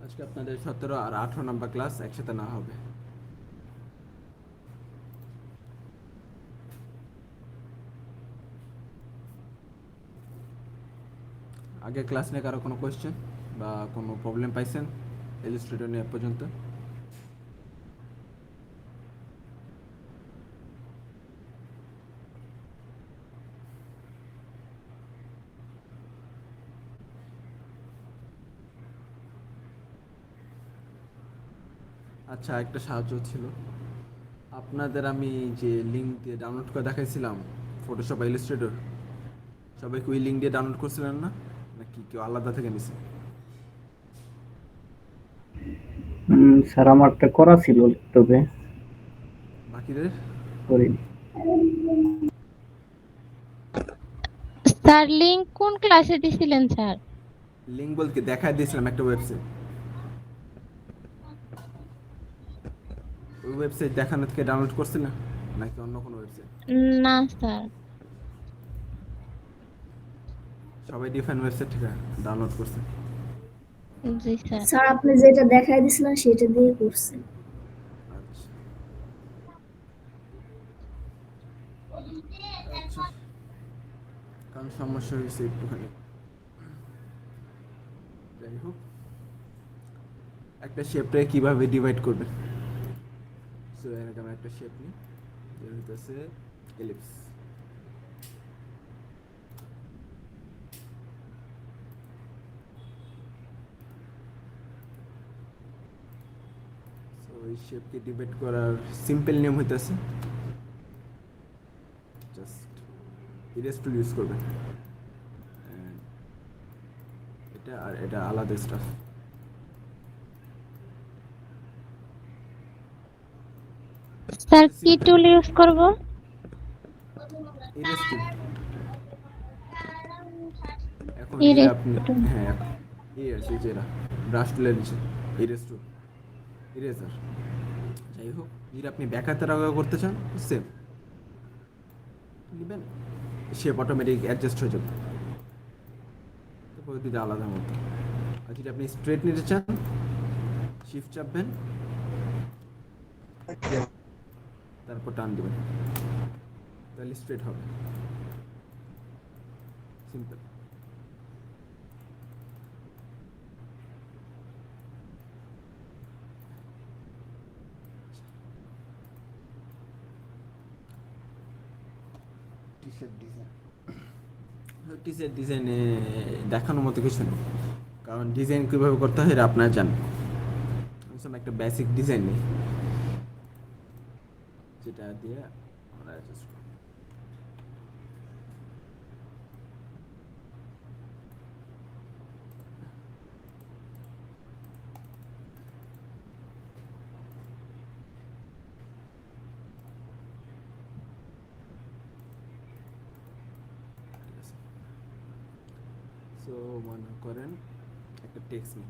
আজকে আপনাদের 17 আর 18 number class একসাথে না হবে। আগে ক্লাস নিয়ে কারো কোনো কোয়েশ্চেন বা কোনো প্রবলেম পাইছেন ইলাস্ট্রেটর নিয়ে এ পর্যন্ত? আচ্ছা, একটা সাহায্য ছিল। আপনাদের আমি যে লিঙ্ক দিয়ে ডাউনলোড করে দেখাইছিলাম ফটোশপ বা ইলাস্ট্রেটর, সবাইকে ওই লিঙ্ক দিয়ে ডাউনলোড করছিলেন না, নাকি কেউ আলাদা থেকে নিছে? স্যার আমারটা করা ছিল, তবে বাকিদের করিনি। স্যার লিংক কোন ক্লাসে দিছিলেন স্যার? লিঙ্ক বলতে দেখাই দিয়েছিলাম একটা ওয়েবসাইট। ওই ওয়েবসাইট দেখানো থেকে ডাউনলোড করছিলেন নাকি অন্য কোনো ওয়েবসাইট? না স্যার। সবাই ডিফারেন্ট ওয়েবসাইট থেকে ডাউনলোড করছে। জি স্যার। স্যার আপনি যেটা দেখাই দিছিলেন সেটা দিয়ে করছি। আচ্ছা আচ্ছা, কারণ সমস্যা হয়েছে একটুখানি। যাই হোক, একটা শেপটাকে কিভাবে ডিভাইড করবে। সো এরকম আমরা একটা শেপ নিই, যেটা হইতেছে এলিপস। সো এই শেপকে ডিভাইড করার সিম্পল নিয়ম হইতেছে জাস্ট ইরেজ টুল ইউজ করবেন। And এটা আর এটা আলাদা স্টাফ। স্যার কি টুল ইউজ করব? ইরেজ টুল। এখন এই ইরেজ আপনি, টুল। হ্যাঁ এই আছে যে ব্রাশ টুলের নিচে ইরেজ টুল, ইরেজার। যাই হোক, যদি আপনি ব্যাক হাতে করতে চান সেম নেবেন, শেপ অটোমেটিক অ্যাডজাস্ট হয়ে যাবে, পদ্ধতিটা আলাদা মতো। আর যদি আপনি স্ট্রেট নিতে চান, শিফট চাপবেন, তারপর টান দেবেন, তাহলে স্ট্রেট হবে। Simple. T shirt design, T shirt ডিজাইনে দেখানোর মতো কিছু নেই, কারণ ডিজাইন কীভাবে করতে হয় এটা আপনারা জানেন। আমি একটা বেসিক ডিজাইন নিই, যেটা দিয়ে আমরা অ্যাডজাস্ট করি। ঠিক আছে, সো মনে করেন একটা টেক্সট নিই।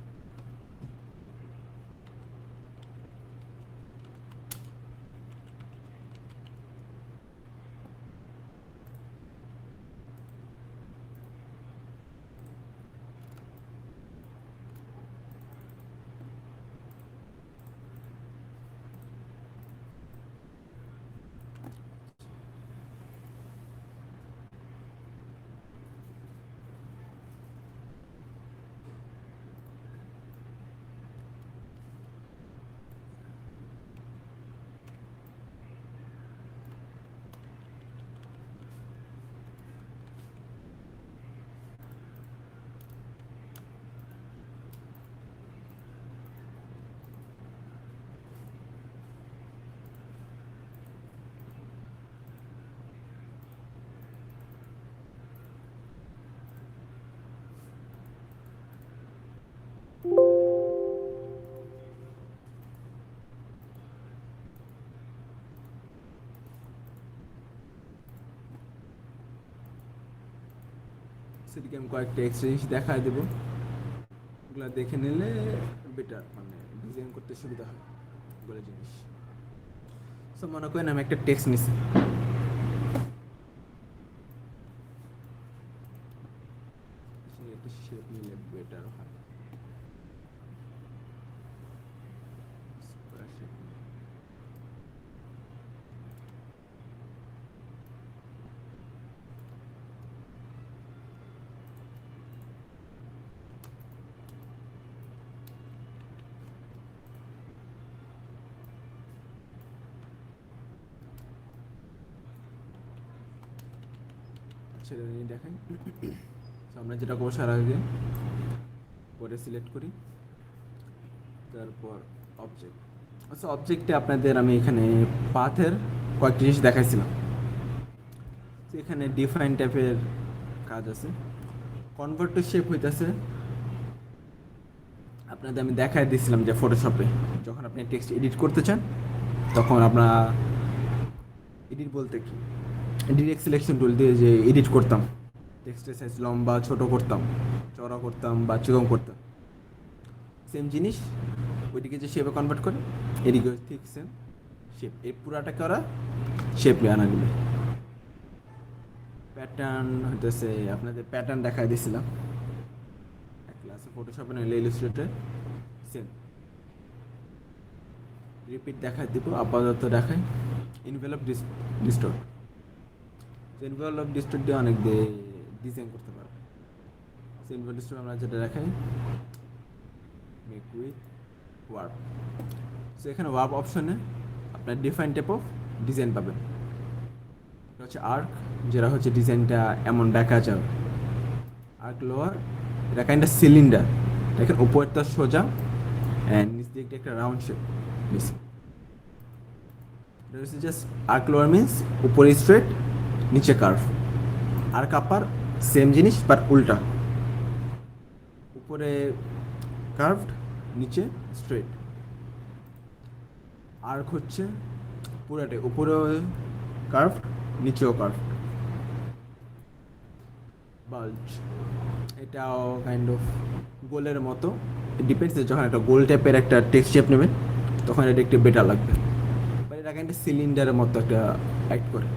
সেদিকে আমি কয়েকটা এক্সট্রা জিনিস দেখায় দেবো, ওগুলো দেখে নিলে বেটার, মানে ডিজাইন করতে সুবিধা হয় ওগুলো জিনিস। সো মনে করেন আমি একটা টেক্সট নিছি, একটা শেপ নিলে বেটার হয়। সেটা নিয়ে দেখাই। তো আমরা যেটা করবো সার আগে পরে সিলেক্ট করি, তারপর অবজেক্ট। আচ্ছা, অবজেক্টে আপনাদের আমি এখানে পাথের কয়েকটি জিনিস দেখাইছিলাম। তো এখানে ডিফাইন টাইপের কাজ আছে, কনভার্ট টু শেপ হইতেছে। আপনাদের আমি দেখাই দিয়েছিলাম যে ফটোশপে যখন আপনি টেক্সট এডিট করতে চান তখন আমরা এডিট বলতে কি ডিরেক্ট সিলেকশন টুল দিয়ে যে এডিট করতাম, টেক্সটের সাইজ লম্বা ছোট করতাম, চড়া করতাম বা চিকন করতাম, সেম জিনিস ওইদিকে যে শেপে কনভার্ট করে এদিকে ঠিক সেম শেপ, এই পুরাটাকে ওরা শেপে আনা দিবে। প্যাটার্ন হইতেছে আপনাদের প্যাটার্ন দেখাই দিয়েছিলাম এক ক্লাসে, ফটোশপে নইলে ইলাস্ট্রেটরে সেম রিপিট দেখাই দিব। আপাতত দেখাই ইনভেলপ ডিস্টোর্ট। ইনভেলপ ডিস্টোর্ট দিয়ে অনেক ডিজাইন করতে পারবে। ইনভেলপ ডিস্টোর্ট আমরা যেটা দেখাই মেক উইথ ওয়ার্প। সো এখানে ওয়ার্প অপশনে আপনার ডিফাইন টাইপ অফ ডিজাইন পাবেন। এটা হচ্ছে আর্ক, যেটা হচ্ছে ডিজাইনটা এমন দেখা যাবে। আর্ক লোয়ার, এটা কাইন্ড সিলিন্ডার, দেখেন উপরটা সোজা অ্যান্ড নিচ দিকটা একটা রাউন্ড শেপ নিচে। এটা হচ্ছে জাস্ট আর্ক লোয়ার মিনস উপরে স্ট্রেট নিচে কার্ভ। আর্ক আপার সেম জিনিস বাট উল্টা, উপরে কার্ভড নিচে স্ট্রেট। আর্ক হচ্ছে পুরাটাই উপরে কার্ভ নিচেও কার্ভ। বাল্জ, এটাও কাইন্ড অফ গোলের মতো, ডিপেন্ডস যখন একটা গোল টাইপের একটা টেক্সট শেপ নেবেন তখন এটা একটু বেটার লাগবে, বাট এটা কাইন্ড সিলিন্ডারের মতো একটা অ্যাক্ট করে।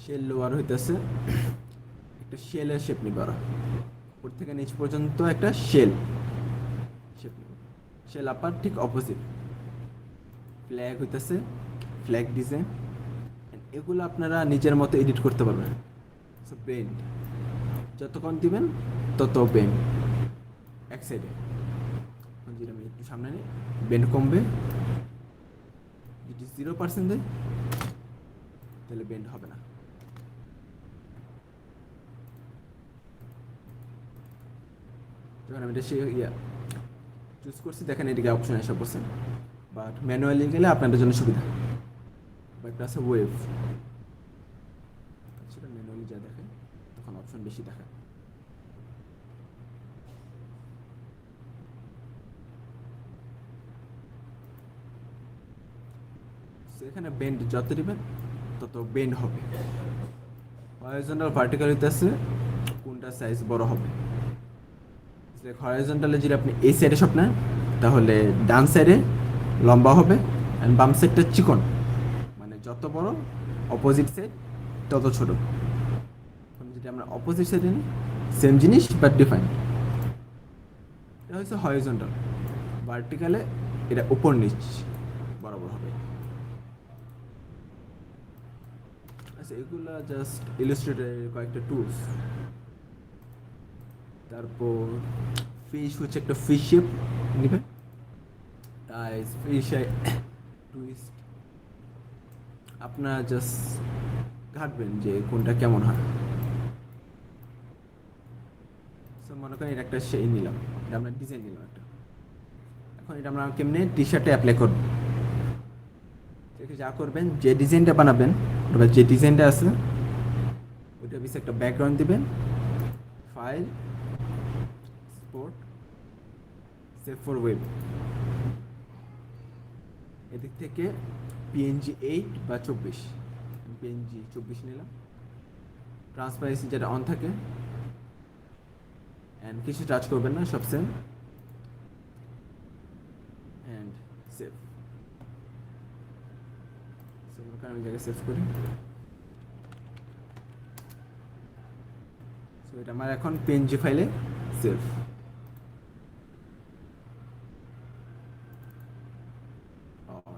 শেল লোয়ার হইতেছে একটা শেলের শেপ নিবে ওরা, উপর থেকে নিচ পর্যন্ত একটা শেল শেপ নিবে। শেল আপার ঠিক অপোজিট। ফ্ল্যাগ হইতেছে ফ্ল্যাগ ডিজাইন, এগুলো আপনারা নিজের মতো এডিট করতে পারবেন। সো বেন্ড যতক্ষণ দিবেন তত বেন্ড এক সাইডে, যেটা আমি একটু সামনে নিই বেন্ড কমবে। যদি 0% দেয় তাহলে বেন্ড হবে না। যখন আমি এটা চুজ করছি দেখেন এদিকে অপশন এসে পড়ছে, বাট ম্যানুয়ালি গেলে আপনাদের জন্য সুবিধা। বা একটা আছে ওয়েভ, সেটা ম্যানুয়ালি যা দেখায় তখন অপশন বেশি দেখায়। এখানে বেন্ড যত দিবেন তত বেন্ড হবে। হরাইজন্টাল ভার্টিক্যাল হইতেছে কোনটা সাইজ বড় হবে। হরাইজন্টালে যদি আপনি এই সাইডে সব নেন তাহলে ডান সাইডে লম্বা হবে অ্যান্ড বাম সাইডটা চিকন, মানে যত বড় অপোজিট সাইড তত ছোট। যদি আমরা অপোজিট সাইডে নিই সেম জিনিস বাট ডিফাইন। এটা হচ্ছে হরাইজন্টাল। ভার্টিক্যালে এটা উপর নিচ বরাবর হবে। আচ্ছা, এগুলা জাস্ট ইলাস্ট্রেটরের কয়েকটা টুলস। তারপর ফিশ হচ্ছে একটা ফিশ শেপ নিবে, টাইস ফিশ টুইস্ট আপনারা জাস্ট ঘাটবেন যে কোনটা কেমন হয়। সো মনে করেন এটা একটা সেই নিলাম, এটা আমরা ডিজাইন নিলাম একটা। এখন এটা আমরা কেমনে টি শার্টে অ্যাপ্লাই করব, যা করবেন যে ডিজাইনটা বানাবেন অথবা যে ডিজাইনটা আছে ওইটা পিছিয়ে একটা ব্যাকগ্রাউন্ড দিবেন, file export save for web. এদিক থেকে পিএনজি 8 বা 24, পিএনজি 24 নিলাম। ট্রান্সপারেন্সি যেটা অন থাকে অ্যান্ড কিছু টাচ করবেন না, সব সেম অ্যান্ড সেভ। আমি জায়গায় সেভ করি। সো এটা আমার এখন পিএনজি ফাইলে সেভ।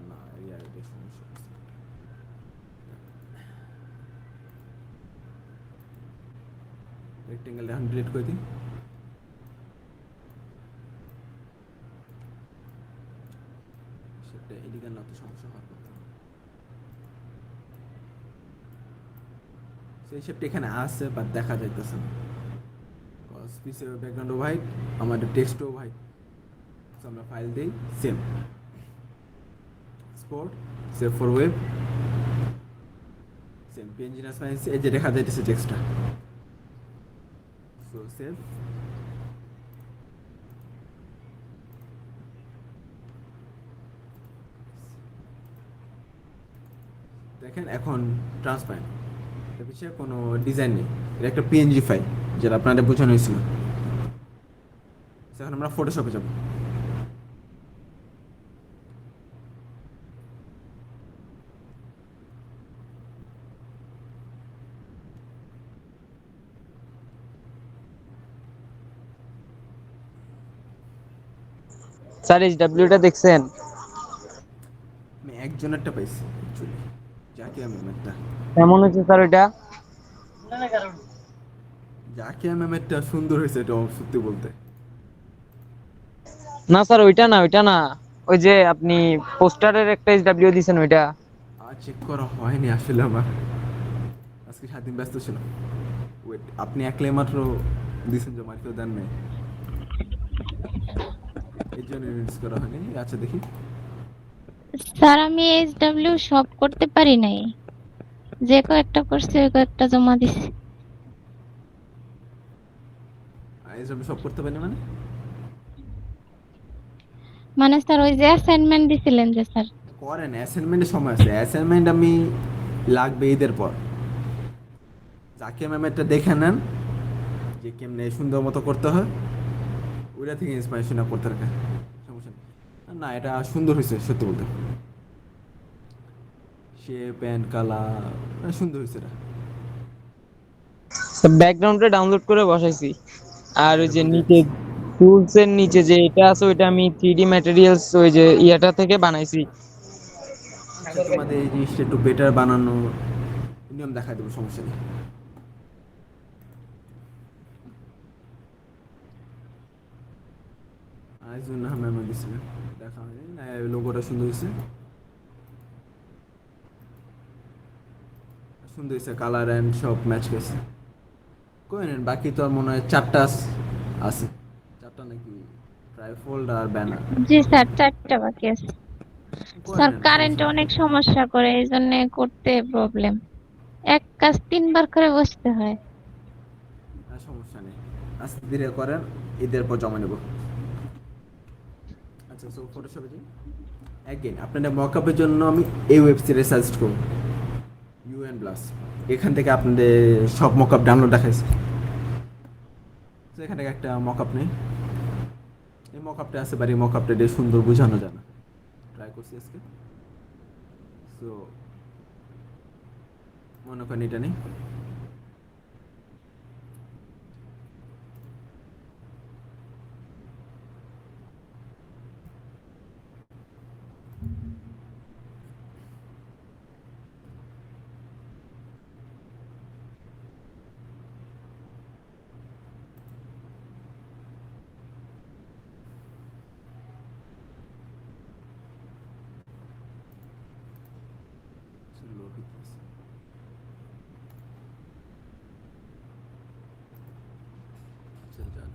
না এটা সমস্যা, রেক্টেঙ্গেল এখন ডিলিট করে দিই। সেটা এদিকে না তো সমস্যা হওয়ার কথা। এই শেপটা এখানে আছে বাট দেখা যাইতেছে না, কজ পিসের ব্যাকগ্রাউন্ডও হোয়াইট, আমাদের টেক্সটও হোয়াইট। সো আমরা ফাইল দিই same export, save for web, same PNG না স্পাইস, এই যে দেখা যাইতেছে টেক্সটটা। সো সেভ, দেখেন এখন ট্রান্সপারেন্ট, এর পিছিয়ে কোনো ডিজাইন নেই, এটা একটা পিএনজি ফাইল যেটা আপনাদের বোঝানো হয়েছিল। এখন আমরা ফটোশপে যাব। স্যার এইচডব্লিউটা দেখছেন? আমি একজনেরটা পাইছি অ্যাকচুয়ালি, জাকিয়া ম্যামেরটা। কেমন হয়েছে স্যার ওইটা? জাকিয়া ম্যামেরটা সুন্দর হয়েছে, এটা সত্যি বলতে। না স্যার ওইটা না, ওইটা না, ওই যে আপনি পোস্টারের একটা এইচডব্লিউ দিছেন ওইটা। আর চেক করা হয়নি আসলে আমার, আজকে 7 দিন ব্যস্ত ছিলাম। ওয়েট, আপনি একলাই মাত্র দিয়েছেন জমা, কেউ দেন নাই, এই জন্য ইউজ করা হয়নি। আচ্ছা দেখি, স্যার আমি এইচডব্লিউ সব করতে পারি নাই, যে কয়েকটা করছি ওই কয়েকটা জমা দিছি। এইসব সব করতে পারি মানে? মানে স্যার ওই যে অ্যাসাইনমেন্ট দিছিলেন যে স্যার, করেন, অ্যাসাইনমেন্টের সময় আছে, অ্যাসাইনমেন্ট আমি লাগবে ঈদের পর। জাকিয়া ম্যামেরটা দেখে নেন যে কেমনে সুন্দর মতো করতে হয়, ওইটা থেকে ইন্সপিরেশন করতে রাখেন, সমস্যা নেই। না এটা সুন্দর হয়েছে সত্যি বলতে, শেপ অ্যান্ড কালার সুন্দর হয়েছে এটা। ব্যাকগ্রাউন্ডে ডাউনলোড করে বসাইছি। আর ওই যে নিচে টুলস এর নিচে যে এটা আছে ওইটা আমি 3D ম্যাটেরিয়ালস ওই যে ইয়াটা থেকে বানাইছি। আচ্ছা তোমাদের এই জিনিসটা একটু বেটার বানানো নিয়ম দেখা দেবো, সমস্যা নেই। আইজুন না ম্যাম দিছিলেন, দেখা হয়নি না, লোগোটা সুন্দর হয়েছে, সুন্দর হয়েছে, কালার অ্যান্ড সব ম্যাচ করছে। কই নেন, বাকি তো আর মনে হয় 4টা আছে, 4টা নাকি ট্রাইফোল্ড আর ব্যানার। জি স্যার 4টা বাকি আছে। স্যার কারেন্ট অনেক সমস্যা করে, এই জন্য করতে প্রবলেম, এক কাজ 3বার করে বসতে হয়। সমস্যা নেই, আস্তে ধীরে করেন, ঈদের পর জমা নেব। আচ্ছা সো ফটোশপে যাই অ্যাগেন, আপনাদের মকআপের জন্য আমি এই ওয়েবসাইটে সাজেস্ট করব, ইউএন প্লাস। এখান থেকে আপনাদের সব মকআপ ডাউনলোড দেখাইছে। তো এখান থেকে একটা মকআপ নেই, এই মকআপটা আছে, বাড়ি মকআপটা দিয়ে সুন্দর বোঝানো যায় না, ট্রাই করছি আজকে। সো মনে করেন এটা নেই, লোড হইতেছে। আচ্ছা যান,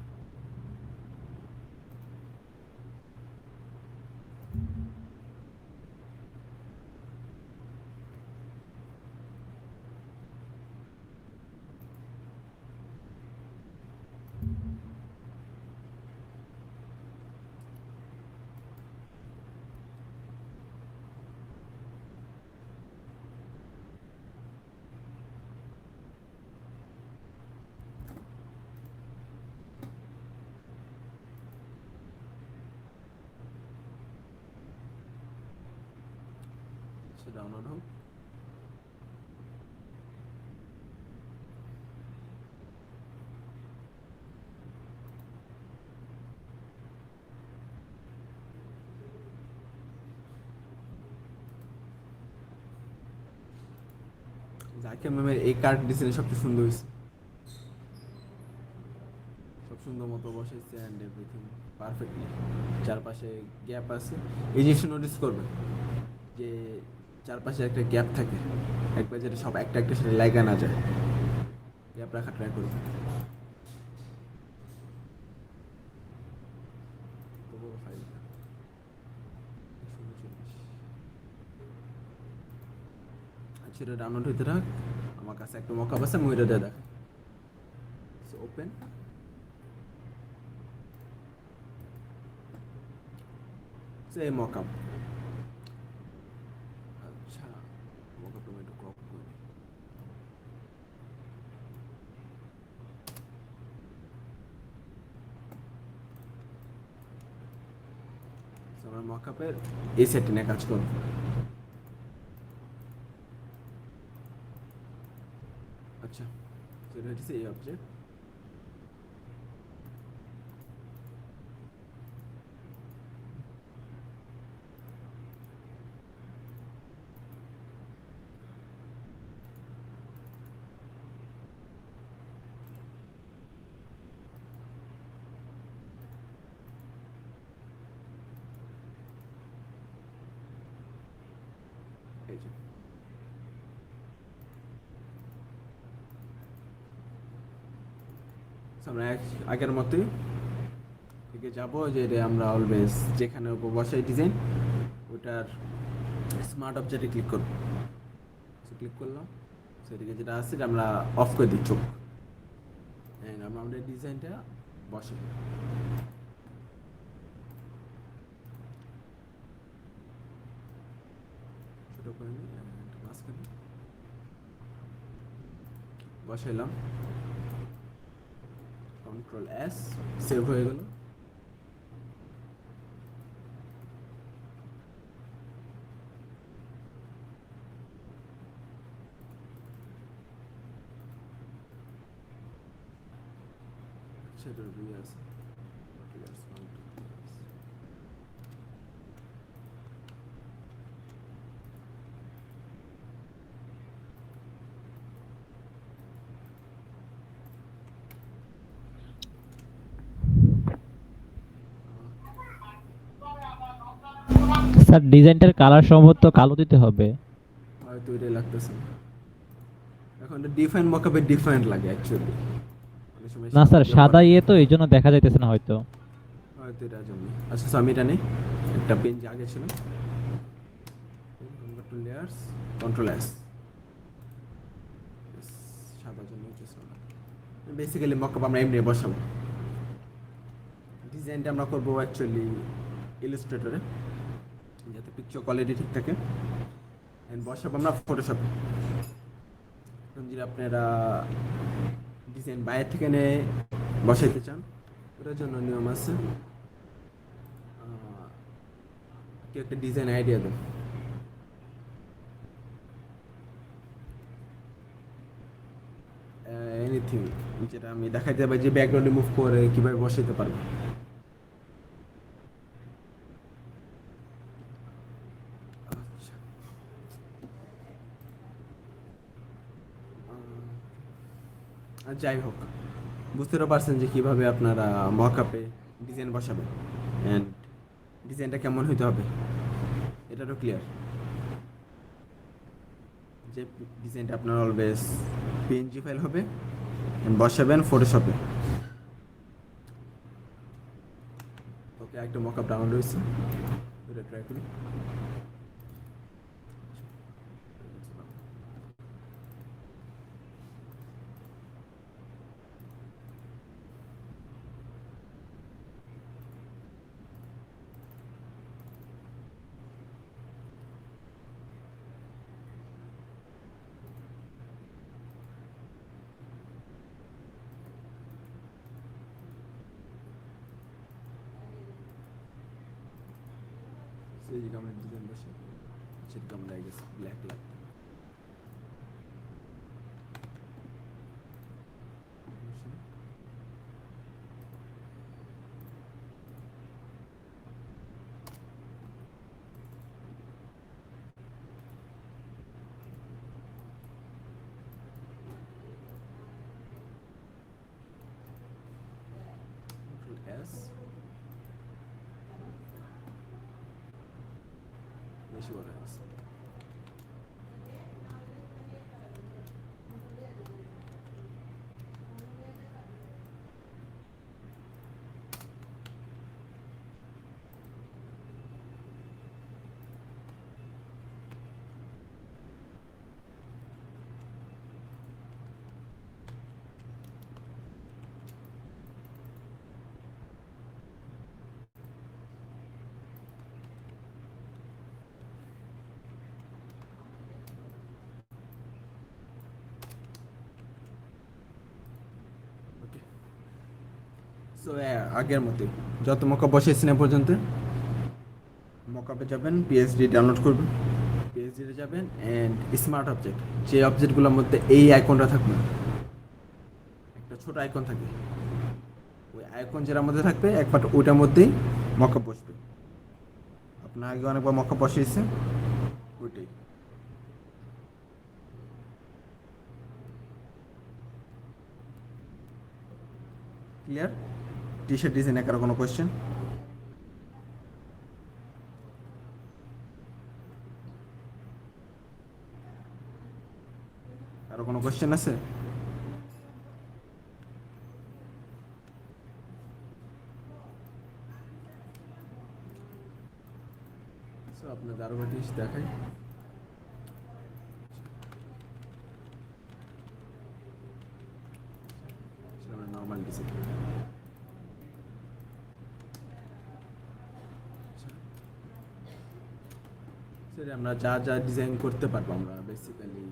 ডাউনলোড হোক। জাকিয়া ম্যামের এই কার্ড ডিজাইন সবচেয়ে সুন্দর হয়েছে, সব সুন্দর মতো বসাইছে অ্যান্ড এভরিথিং পারফেক্টলি। চারপাশে গ্যাপ আছে, এই জিনিসটা নোটিস করবেন যে চারপাশে একটা গ্যাপ থাকে, একবার যেটা সব একটা একটা সাথে লাগা না যায়, ট্যাপ রাখা ট্রাই করবেন। তবুও ফাইল না। 139 আচ্ছা, এটা ডাউনলোড হইতে থাক। আমার কাছে একটা মকআপ আছে, আমি ওইটা দিয়ে দেখ। So open. এই মকআপ। আচ্ছা, মকআপটা আমি একটু ক্রপ করি। So, আমরা মকআপের এই সেটটি নিয়ে কাজ করব। আচ্ছা, সেটা হচ্ছে এই অবজেক্ট। এই যে So, আমরা আগের মতোই দিকে যাবো, যে আমরা অলওয়েজ যেখানে বসাই ডিজাইন ওটার স্মার্ট অবজেক্টে ক্লিক করব। ক্লিক করলাম, সেদিকে যেটা আছে যে আমরা অফ করে দিই চোখ। আমরা আমাদের ডিজাইনটা বসাবো। ছোট করে নিই, মাঝখানে বসাইলাম। কন্ট্রোল এস, সেভ হয়ে গেল। সেটার ভিউ আছে। স্যার ডিজাইনটার কালার সম্ভবত কালো দিতে হবে। হয়তো এটাই লাগতেছে। এখন ডিফাইন মকআপে ডিফারেন্ট লাগে অ্যাকচুয়ালি। না স্যার সাদা ইয়ে তো এই জন্য দেখা যাইতেছে না হয়তো। হয়তো এটার জন্য। আচ্ছা, so আমি এটা নেই, একটা পেন যে আগে ছিল, কন্ট্রোল লেয়ার্স, কন্ট্রোল এস। সাদার জন্য বেসিক্যালি মকআপ আমরা এমনি বসাবো। ডিজাইনটা আমরা করবো অ্যাকচুয়ালি ইলাস্ট্রেটরে, যাতে পিকচার কোয়ালিটি ঠিক থাকে। এন্ড বসাবো আমরা ফটোশপে। যদি আপনারা ডিজাইন বাইরে থেকে নিয়ে বসাইতে চান, ওটার জন্য নিয়ম আছে। কেউ একটা ডিজাইন আইডিয়া দেন। এনিথিং যেটা আমি দেখাইতে পারি, যে ব্যাকগ্রাউন্ড রিমুভ করে কিভাবে বসাইতে পারবো। আচ্ছা, যাই হোক, বুঝতে তো পারছেন যে কিভাবে আপনারা মকআপে ডিজাইন বসাবেন অ্যান্ড ডিজাইনটা কেমন হইতে হবে, এটা তো ক্লিয়ার। যে ডিজাইনটা আপনার অলওয়েজ পিএনজি ফাইল হবে, বসাবেন ফটোশপে। ওকে, একটা মকআপ ডাউনলোড হয়েছে, এটা ট্রাই করি। এই যে আমরা ডিজাইন বসে সেটা আমরা আই গেছে ব্ল্যাক লাইট। S বেশি বড় হয়ে গেছে। সো আগের মতোই যত মকআপ বসিয়েছেন এ পর্যন্ত মকআপে যাবেন, পিএসডি ডাউনলোড করবেন, পিএসডিতে যাবেন অ্যান্ড স্মার্ট অবজেক্ট, যে অবজেক্টগুলোর মধ্যে এই আইকনটা থাকবে না, একটা ছোট আইকন থাকে, ওই আইকন যেটার মধ্যে থাকবে একবার ওইটার মধ্যেই মকআপ বসবে। আপনার আগে অনেকবার মকআপ বসিয়েছে ওইটাই। ক্লিয়ার? টি শার্ট ডিজাইনে কারো কোনো কোয়েশ্চেন? কারো কোনো কোয়েশ্চেন আছে? So, আপনাদের আরো একটা জিনিস দেখাই। নর্মাল ডিজাইন সেটা আমরা যা যা ডিজাইন করতে পারবো, আমরা বেসিক্যালি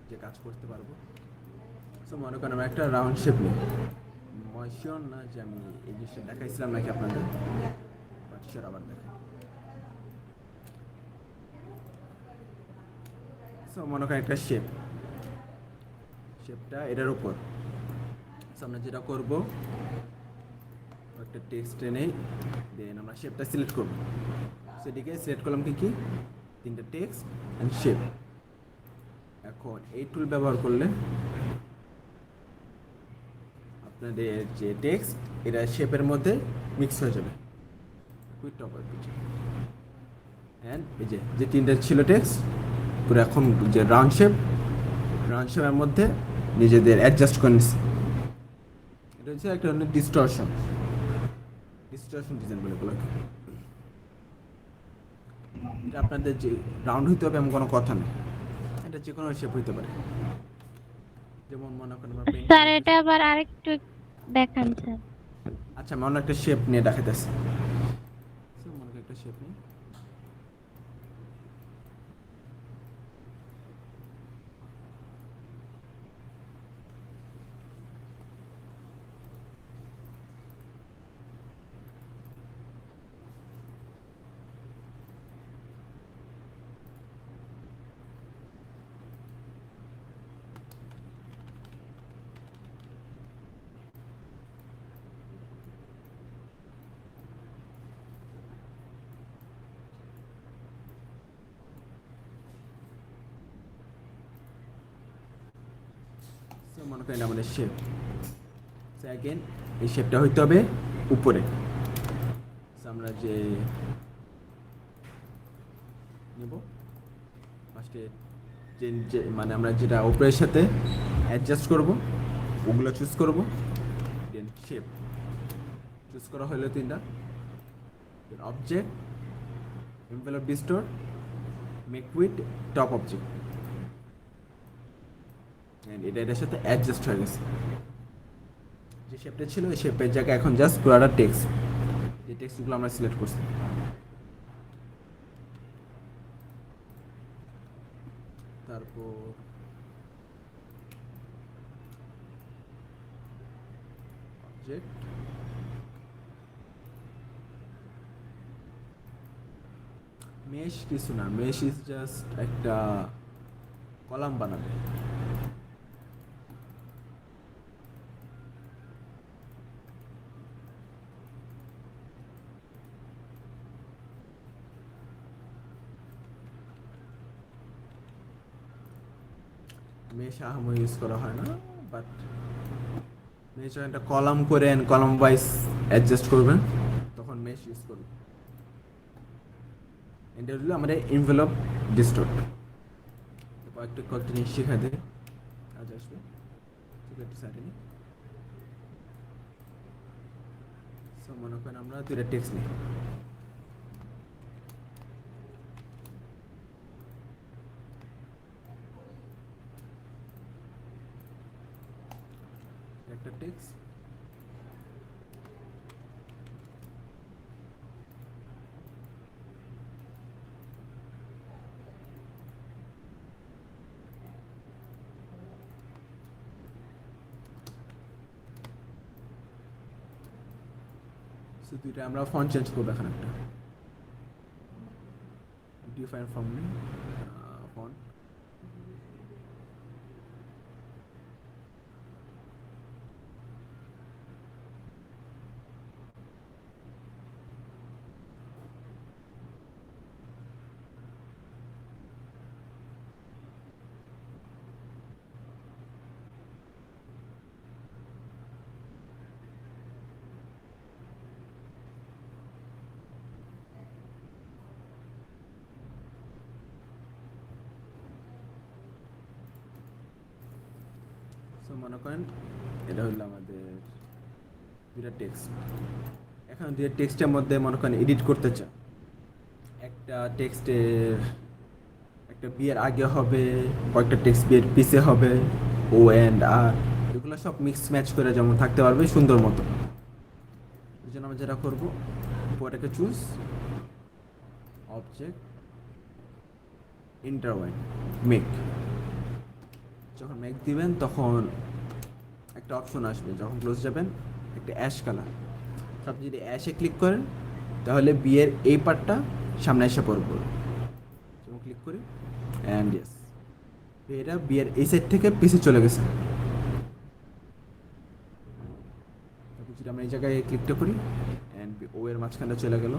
যে কাজ করতে পারবো। সো মনে করেন আমরা একটা রাউন্ড শেপ নিই, শিওর না যে আমি এই জিনিসটা দেখাইছিলাম নাকি আপনাদের, বাট শিওর আবার দেখাই। সো মনে করেন একটা শেপটা এটার উপর। সো আমরা যেটা করব, একটা টেক্সট এনে দেন আমরা শেপটা সিলেক্ট করব। সেটিকে সিলেক্ট করলাম কি তিনটা টেক্সট অ্যান্ড শেপ। এখন এই টুল ব্যবহার করলে আপনাদের যে টেক্সট এটা শেপের মধ্যে মিক্স হয়ে যাবে কুইক টপ অ্যান্ড এই যে তিনটা ছিল টেক্সট পুরো এখন যে রাউন্ড শেপের মধ্যে নিজেদের অ্যাডজাস্ট করে নিচ্ছে। এটা হচ্ছে একটা ধরনের ডিস্টরশন ডিজাইন বলে এগুলোকে। এটা আপনাদের যে রাউন্ড হইতে হবে এমন কোনো কথা নেই, এটা যে কোনো শেপ হইতে পারে। যেমন মনে করেন আমরা স্যার এটা আবার আরেকটু দেখান স্যার। আচ্ছা আমি অন্য একটা শেপ নিয়ে দেখাইতেছি। মনে করেন একটা শেপ নিয়ে মনে করেন আমাদের শেপ সেকেন্ড, এই শেপটা হইতে হবে উপরে। আমরা যে নেব ফার্স্টে যে মানে আমরা যেটা উপরের সাথে অ্যাডজাস্ট করব ওগুলো চুজ করব, দেন শেপ চুজ করা হলো তিনটা, object, envelope distort, make with top object. এটার সাথে অ্যাডজাস্ট হয়ে গেছে। যে শেপটা ছিল এই শেপের জায়গায় এখন জাস্ট পুরোটা টেক্সট, যে টেক্সটগুলো আমরা সিলেক্ট করছি। তারপর অবজেক্ট, মেশ কিছু না, মেশ ইজ জাস্ট একটা কলাম বানাবে। মেশ আহামরি ইউজ করা হয় না, বাট মেশ একটা কলাম করে কলাম ওয়াইজ অ্যাডজাস্ট করবেন তখন মেশ ইউজ করবেন। এটা হলো আমাদের এনভেলপ ডিস্টর্ট। কয়েকটা জিনিস শেখা দেয় কাজ আসবে। ঠিক আছে স্যার, সো মনে করেন আমরা দুইটা টেক্সট নিই, একটা টেক্সট সো দুইটা আমরা ফন্ট চেঞ্জ করবো এখন একটা ডিফাইন ফর্ম ফন্ট সো মনে করেন এটা হলো আমাদের দুইটা টেক্সট এখন দুইটা টেক্সটের মধ্যে মনে করেন এডিট করতে চান একটা টেক্সটের একটা বিয়ের আগে হবে কয়েকটা টেক্সট বিয়ের পিছে হবে ও অ্যান্ড আর এগুলো সব মিক্স ম্যাচ করে যেমন থাকতে পারবে সুন্দর মতো এই জন্য আমরা যেটা করবো ওটাকে চুজ অবজেক্ট ইন্টারওয়াইন মেক যখন মেক দিবেন তখন একটা অপশন আসবে যখন ক্লোজ যাবেন একটা অ্যাশ কালার আপনি যদি অ্যাশে ক্লিক করেন তাহলে বিয়ের এই পার্টটা সামনে এসে পড়বে যখন ক্লিক করি অ্যান্ড ইয়েস এটা বিয়ের এই সাইড থেকে পিছে চলে গেছে যদি আমরা এই জায়গায় ক্লিকটা করি অ্যান্ড ও এর মাঝখানটা চলে গেল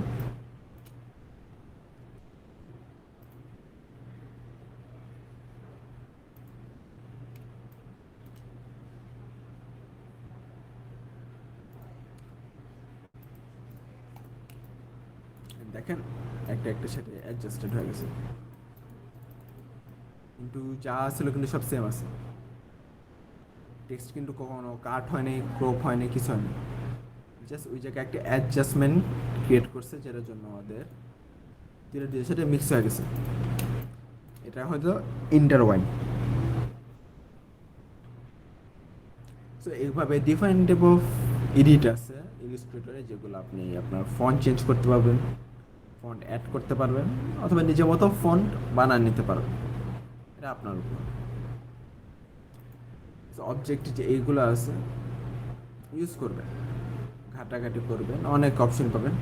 দেখেন একটা একটার সাথে অ্যাডজাস্টেড হয়ে গেছে কিন্তু যা ছিল কিন্তু সব সেম আছে টেক্সট কিন্তু কখনো কাট হয়নি ক্রপ হয়নি কিছু হয়নি জাস্ট ওই জায়গায় একটা অ্যাডজাস্টমেন্ট ক্রিয়েট করছে যেটার জন্য আমাদের যেটা দিয়ে সেটা মিক্স হয়ে গেছে এটা হয়তো ইন্টারওয়াইন সো এইভাবে ডিফারেন্ট টাইপ অফ এডিট আছে ইলাস্ট্রেটরে যেগুলো আপনি আপনার ফন্ট চেঞ্জ করতে পারবেন ফন্ট অ্যাড করতে পারবেন অথবা নিজের মতো ফন্ট বানিয়ে নিতে পারবেন এটা আপনার উপর অবজেক্ট যে এইগুলো আছে ইউজ করবেন ঘাটাঘাটি করবেন অনেক অপশন পাবেন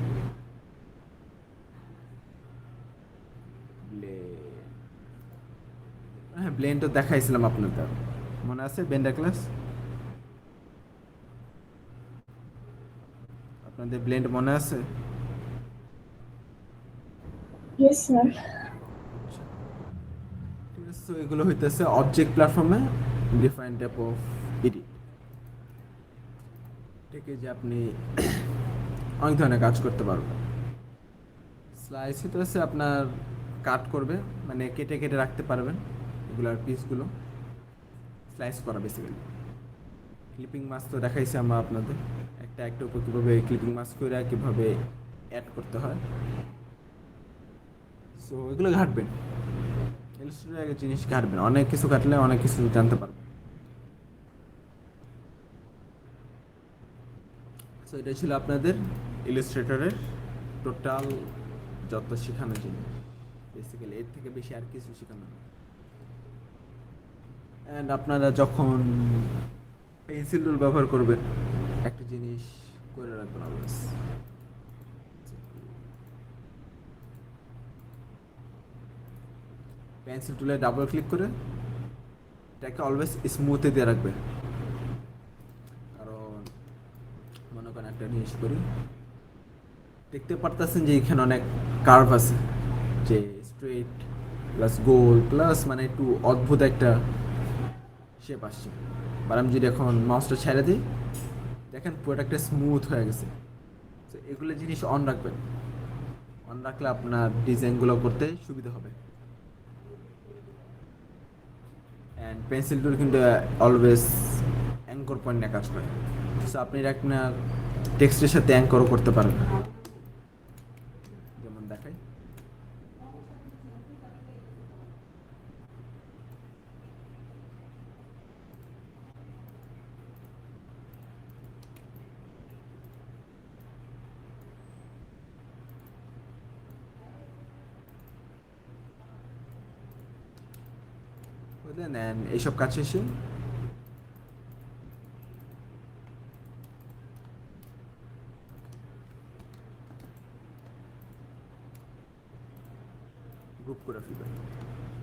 হ্যাঁ ব্লেন্ড তো দেখাইছিলাম আপনাদের মনে আছে ব্লেন্ডার ক্লাস আপনাদের ব্লেন্ড মনে আছে ইয়েস স্যার ঠিক আছে সো এগুলো হইতেছে অবজেক্ট প্ল্যাটফর্মে ডিফারেন্ট টাইপ অফ এডিট থেকে যে আপনি অনেক ধরনের কাজ করতে পারবেন স্লাইস হইতেছে আপনার কাট করবে মানে কেটে কেটে রাখতে পারবেন এগুলার পিসগুলো স্লাইস করা বেসিক্যালি ক্লিপিং মাস্ক তো দেখাইছি আমরা আপনাদের একটা একটা উপর কীভাবে ক্লিপিং মাস্ক করে কীভাবে অ্যাড করতে হয় সো এগুলো ঘাটবেন ইলাস্ট্রেটরের জিনিস ঘাটবেন অনেক কিছু ঘাটলে অনেক কিছু জানতে পারবেন সো এটা ছিল আপনাদের ইলাস্ট্রেটরের টোটাল যত শেখানোর জন্য বেসিক্যালি এর থেকে বেশি আর কিছু শেখানো না অ্যান্ড আপনারা যখন পেন্সিল টুল ব্যবহার করবেন একটা জিনিস করে রাখবেন অলওয়েজ পেন্সিল টুলে ডাবল ক্লিক করে এটাকে অলওয়েজ স্মুথে দিয়ে রাখবেন কারণ মনে করেন একটা জিনিস করি দেখতে পারতেছেন যে এখানে অনেক কার্ভ আছে যে স্ট্রেট প্লাস গোল প্লাস মানে একটু অদ্ভুত একটা শেপ আসছে বা আমি যদি এখন মাউসটা ছেড়ে দিই দেখেন পুরোটা একটা স্মুথ হয়ে গেছে তো এগুলো জিনিস অন রাখবেন অন রাখলে আপনার ডিজাইনগুলো করতে সুবিধা হবে অ্যান্ড পেন্সিল টুল কিন্তু অলওয়েজ অ্যাঙ্কর পয়েন্ট নিয়ে কাজ করে সো আপনি আপনার টেক্সটের সাথে অ্যাঙ্করও করতে পারেন যেমন দেখাই বুঝলেন অ্যান্ড এইসব কাজ শেষে গ্রুপ করে ফেলবেন,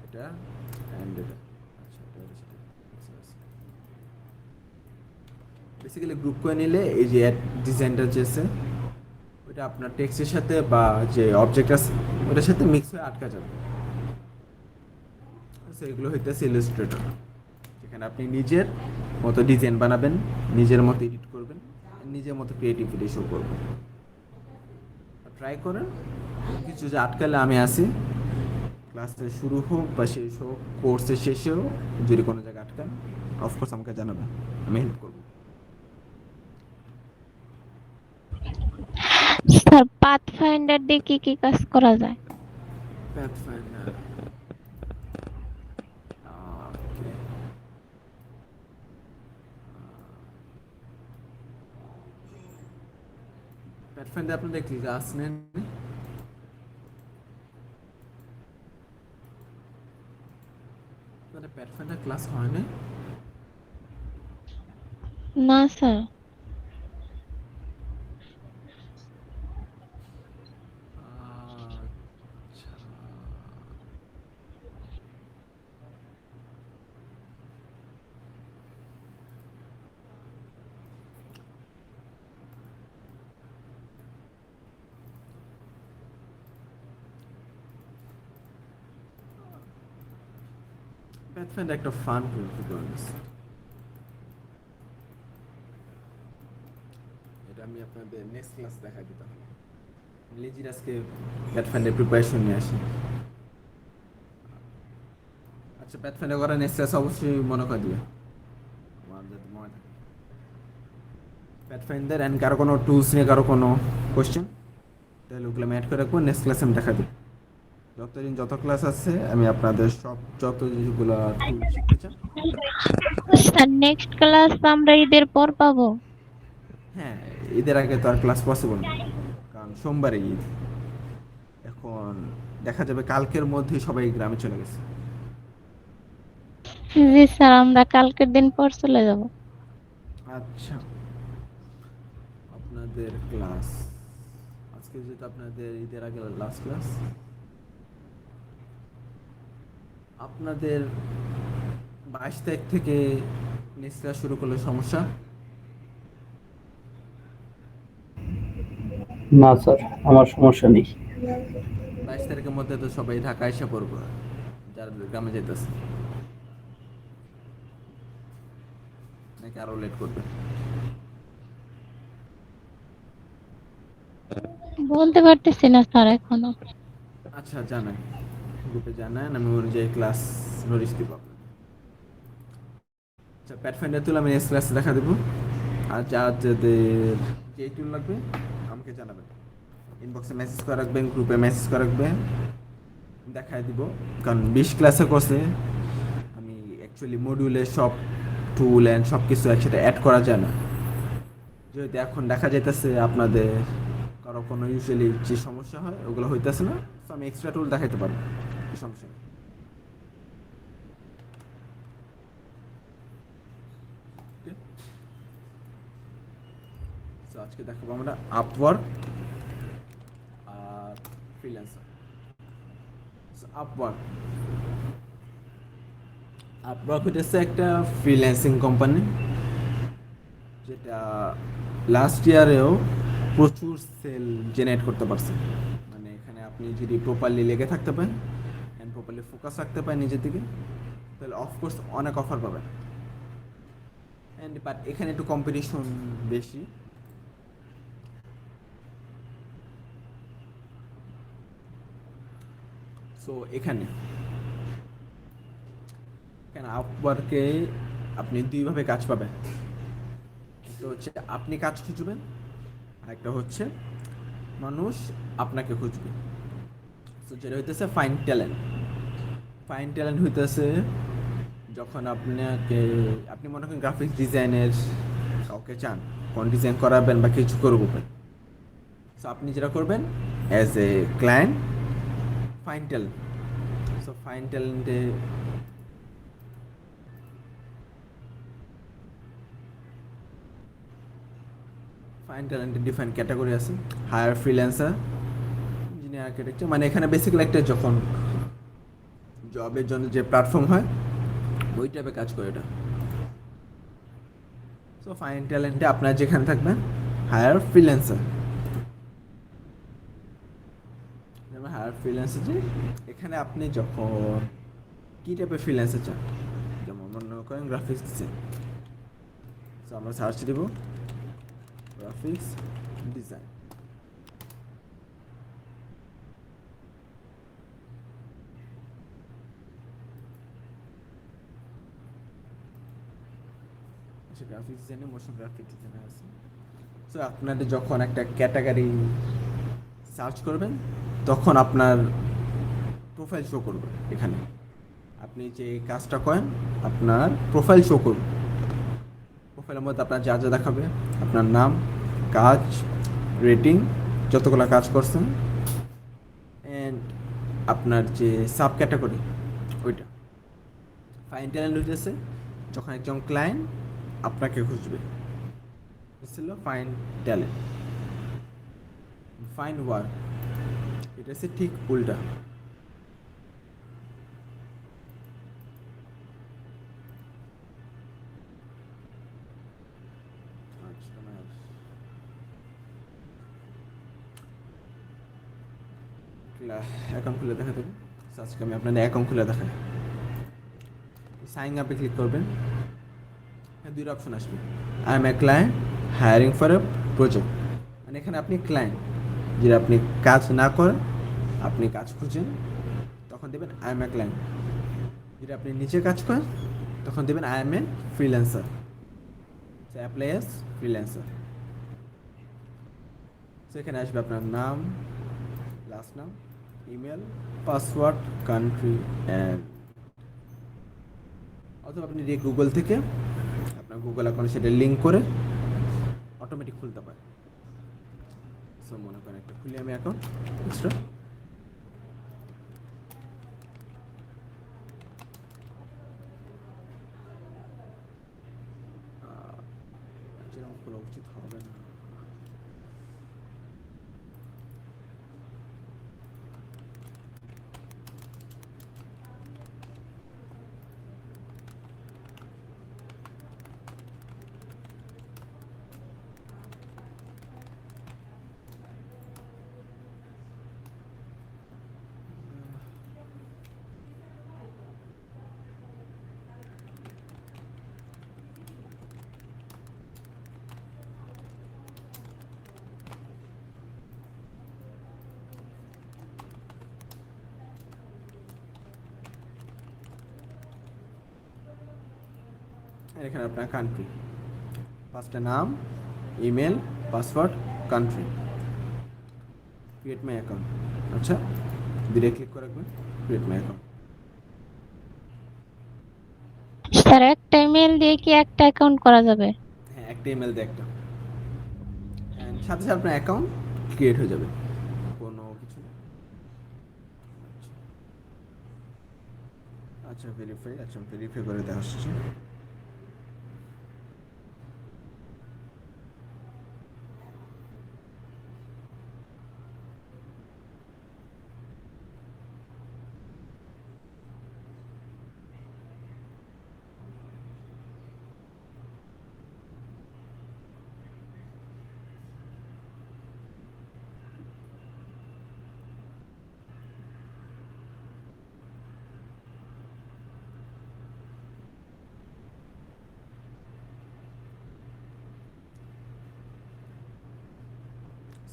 এটা অ্যান্ড এটা। আচ্ছা, বেসিক্যালি গ্রুপ করে নিলে এই যে ডিজাইনটা যেছে ওইটা আপনার টেক্সটের সাথে বা যে অবজেক্ট আছে ওটার সাথে মিক্স হয়ে আটকা যাবে। এগুলো হইতেছে ইলাস্ট্রেটর, যেখানে আপনি নিজের মতো ডিজাইন বানাবেন, নিজের মতো এডিট করবেন, নিজের মতো ক্রিয়েটিভিটি শো করবেন। ট্রাই করেন, কিছু যে আটকালে আমি আসি, ক্লাসে শুরু হোক বা শেষ হোক, কোর্সের শেষেও যদি কোনো জায়গায় আটকান অফকোর্স আমাকে জানাবেন, আমি হেল্প করবো। স্যার পাথফাইন্ডার দিয়ে কি কি কাজ করা যায়? Pathfinder. Okay. Pathfinder আপনাদের ক্লাস নেন? আপনাদের Pathfinder ক্লাস হয় না? না স্যার। আচ্ছা। Pathfinder একটা fun tool, to be honest. এটা আমি আপনাদের নেক্সট ক্লাস দেখাই দিতাম। লেজির আজকে Pathfinder প্রিপারেশন নিয়ে আসি। আচ্ছা, Pathfinder করার নেক্সট ক্লাস অবশ্যই মনে করে দিবে, আমার যাতে মনে থাকে। Pathfinder এন্ড কারো কোনো টুলস নিয়ে কারো কোনো কোশ্চেন, তাহলে ওগুলো আমি অ্যাড করে রাখবো, নেক্সট ক্লাসে আমি দেখা দিই। যত ক্লাস আছে আমি আপনাদের সব যত যেগুলো টুল শিখতে চান। স্যার নেক্সট ক্লাস আমরা ঈদের পর পাবো? হ্যাঁ, ঈদের আগে তো আর ক্লাস পসিবল না, কারণ সোমবারে ঈদ। এখন দেখা যাবে কালকের মধ্যেই সবাই গ্রামে চলে গেছে। জি স্যার, আমরা কালকের দিন পর চলে যাব। আচ্ছা, আপনাদের ক্লাস আজকে যেহেতু আপনাদের ঈদের আগে লাস্ট ক্লাস, আপনাদের 22 তারিখ থেকে নেক্সট ক্লাস শুরু করলে সমস্যা? না স্যার, আমার সমস্যা নেই। 22 তারিখের মধ্যে তো সবাই ঢাকা এসে পড়বো, যারা গ্রামে যেতেছে, নাকি আরো লেট করবে? বলতে পারতেছি না স্যার এখনো। আচ্ছা, জানান, গ্রুপে জানান, আমি অনুযায়ী ক্লাস নোটিশ দিব আপনাদের। আচ্ছা, প্যাথফাইন্ডার টুল আমি নেক্সট ক্লাসে দেখা দেবো। আর যাদের যে টুল লাগবে আমাকে জানাবেন, ইনবক্সে মেসেজ করে রাখবেন, গ্রুপে মেসেজ করে রাখবেন, দেখাই দিব। কারণ 20 ক্লাসে কোর্সে আমি অ্যাকচুয়ালি মডিউলে সব টুল অ্যান্ড সব কিছু একসাথে অ্যাড করা যায় না, যেহেতু এখন দেখা যাইতেছে আপনাদের কারো কোনো ইউজুয়ালি যে সমস্যা হয় ওগুলো হইতেছে না, তো আমি এক্সট্রা টুল দেখাইতে পারবো, এই সমস্যা নেই। তো আজকে দেখাবো আমরা আপওয়ার্ক আর ফ্রিল্যান্সার। আপওয়ার্ক হচ্ছে একটা ফ্রিল্যান্সিং কোম্পানি, যেটা লাস্ট ইয়ারেও প্রচুর সেল জেনারেট করতে পারছে। মানে এখানে আপনি যদি প্রপারলি লেগে থাকতে পারেন অ্যান্ড প্রপারলি ফোকাস রাখতে পারেন নিজের দিকে, তাহলে অফকোর্স অনেক অফার পাবেন। অ্যান্ড বাট এখানে একটু কম্পিটিশন বেশি। সো এখানে আপওয়ার্কে আপনি দুইভাবে কাজ পাবেন, একটা হচ্ছে আপনি কাজ খুঁজবেন, আর একটা হচ্ছে মানুষ আপনাকে খুঁজবে। তো যেটা হইতেছে ফাইন ট্যালেন্ট হইতেছে যখন আপনি মনে করেন গ্রাফিক্স ডিজাইনের কাউকে চান, কোন ডিজাইন করাবেন বা কিছু করবেন, সো আপনি যেটা করবেন as a client fine talent. So fine ট্যালেন্টে ডিফারেন্ট ক্যাটাগরি আছে, হায়ার ফ্রিল্যান্সার, ইঞ্জিনিয়ার, আর্কিটেকচার। মানে এখানে বেসিক্যালি একটা যখন জবের জন্য যে প্ল্যাটফর্ম হয় ওই টাইপে কাজ করে এটা। সো ফাইন ট্যালেন্টে আপনার যেখানে থাকবেন হায়ার ফ্রিল্যান্সার, যেমন হায়ার ফ্রিল্যান্সার যে এখানে আপনি যখন কী টাইপের ফ্রিল্যান্সার চান, যেমন মনে করেন গ্রাফিক্স ডিজাইন, সো আমরা সার্চ দেব গ্রাফিক্স ডিজাইন। গ্রাফিক্স ডিজাইনে মোশন গ্রাফিক্স ডিজাইন আছে। সো আপনাদের যখন একটা ক্যাটাগরি সার্চ করবেন তখন আপনার প্রোফাইল শো করবে এখানে, আপনি যে কাজটা করেন আপনার প্রোফাইল শো করবে। প্রোফাইলের মধ্যে আপনার যা যা দেখাবে, আপনার নাম, কাজ, রেটিং, যতগুলো কাজ করছেন, অ্যান্ড আপনার যে সাব ক্যাটাগরি ওইটা। ফাইন ট্যালেন্ট হইতেছে যখন একজন ক্লায়েন্ট আপনাকে খুঁজবে, বুঝছিল? Fine talent. ফাইন ওয়ার্ক এটা হচ্ছে ঠিক উল্টা। অ্যাকাউন্ট খুলে দেখা দেবো। আজকে আমি আপনাদের অ্যাকাউন্ট খুলে দেখাই। সাইন আপে ক্লিক করবেন, দুইটা অপশন আসবে। I M a client hiring for a project, মানে এখানে আপনি ক্লায়েন্ট, যেটা আপনি কাজ না করেন, আপনি কাজ খুঁজেন, তখন দেবেন আই এম এ ক্লায়েন্ট। যেটা আপনি নিচে কাজ করেন তখন দেবেন I M a freelancer, apply as freelancer. সেখানে আসবে আপনার নাম, লাস্ট নাম, ইমেল, পাসওয়ার্ড, কান্ট্রি, অ্যান্ড অথবা আপনি যে গুগল থেকে আপনার গুগল অ্যাকাউন্ট সেটা লিঙ্ক করে অটোমেটিক খুলতে পারে। সো মনে করেন একটা খুলি আমি অ্যাকাউন্ট এক্সট্রা, যেরকম খোলা উচিত হবে না। এখানে আপনার কান্ট্রি, ফার্স্টে নাম, email, password, country, create my account. আচ্ছা, দিলে ক্লিক করে রাখবেন ক্রিয়েট মাই অ্যাকাউন্ট। স্যার একটা ইমেল দিয়ে কি একটা অ্যাকাউন্ট করা যাবে? হ্যাঁ, একটা ইমেল দিয়ে একটা, and সাথে সাথে আপনার অ্যাকাউন্ট ক্রিয়েট হয়ে যাবে, কোনো কিছু না। আচ্ছা ভেরিফাই, আচ্ছা ভেরিফাই করে দেওয়া আসছে।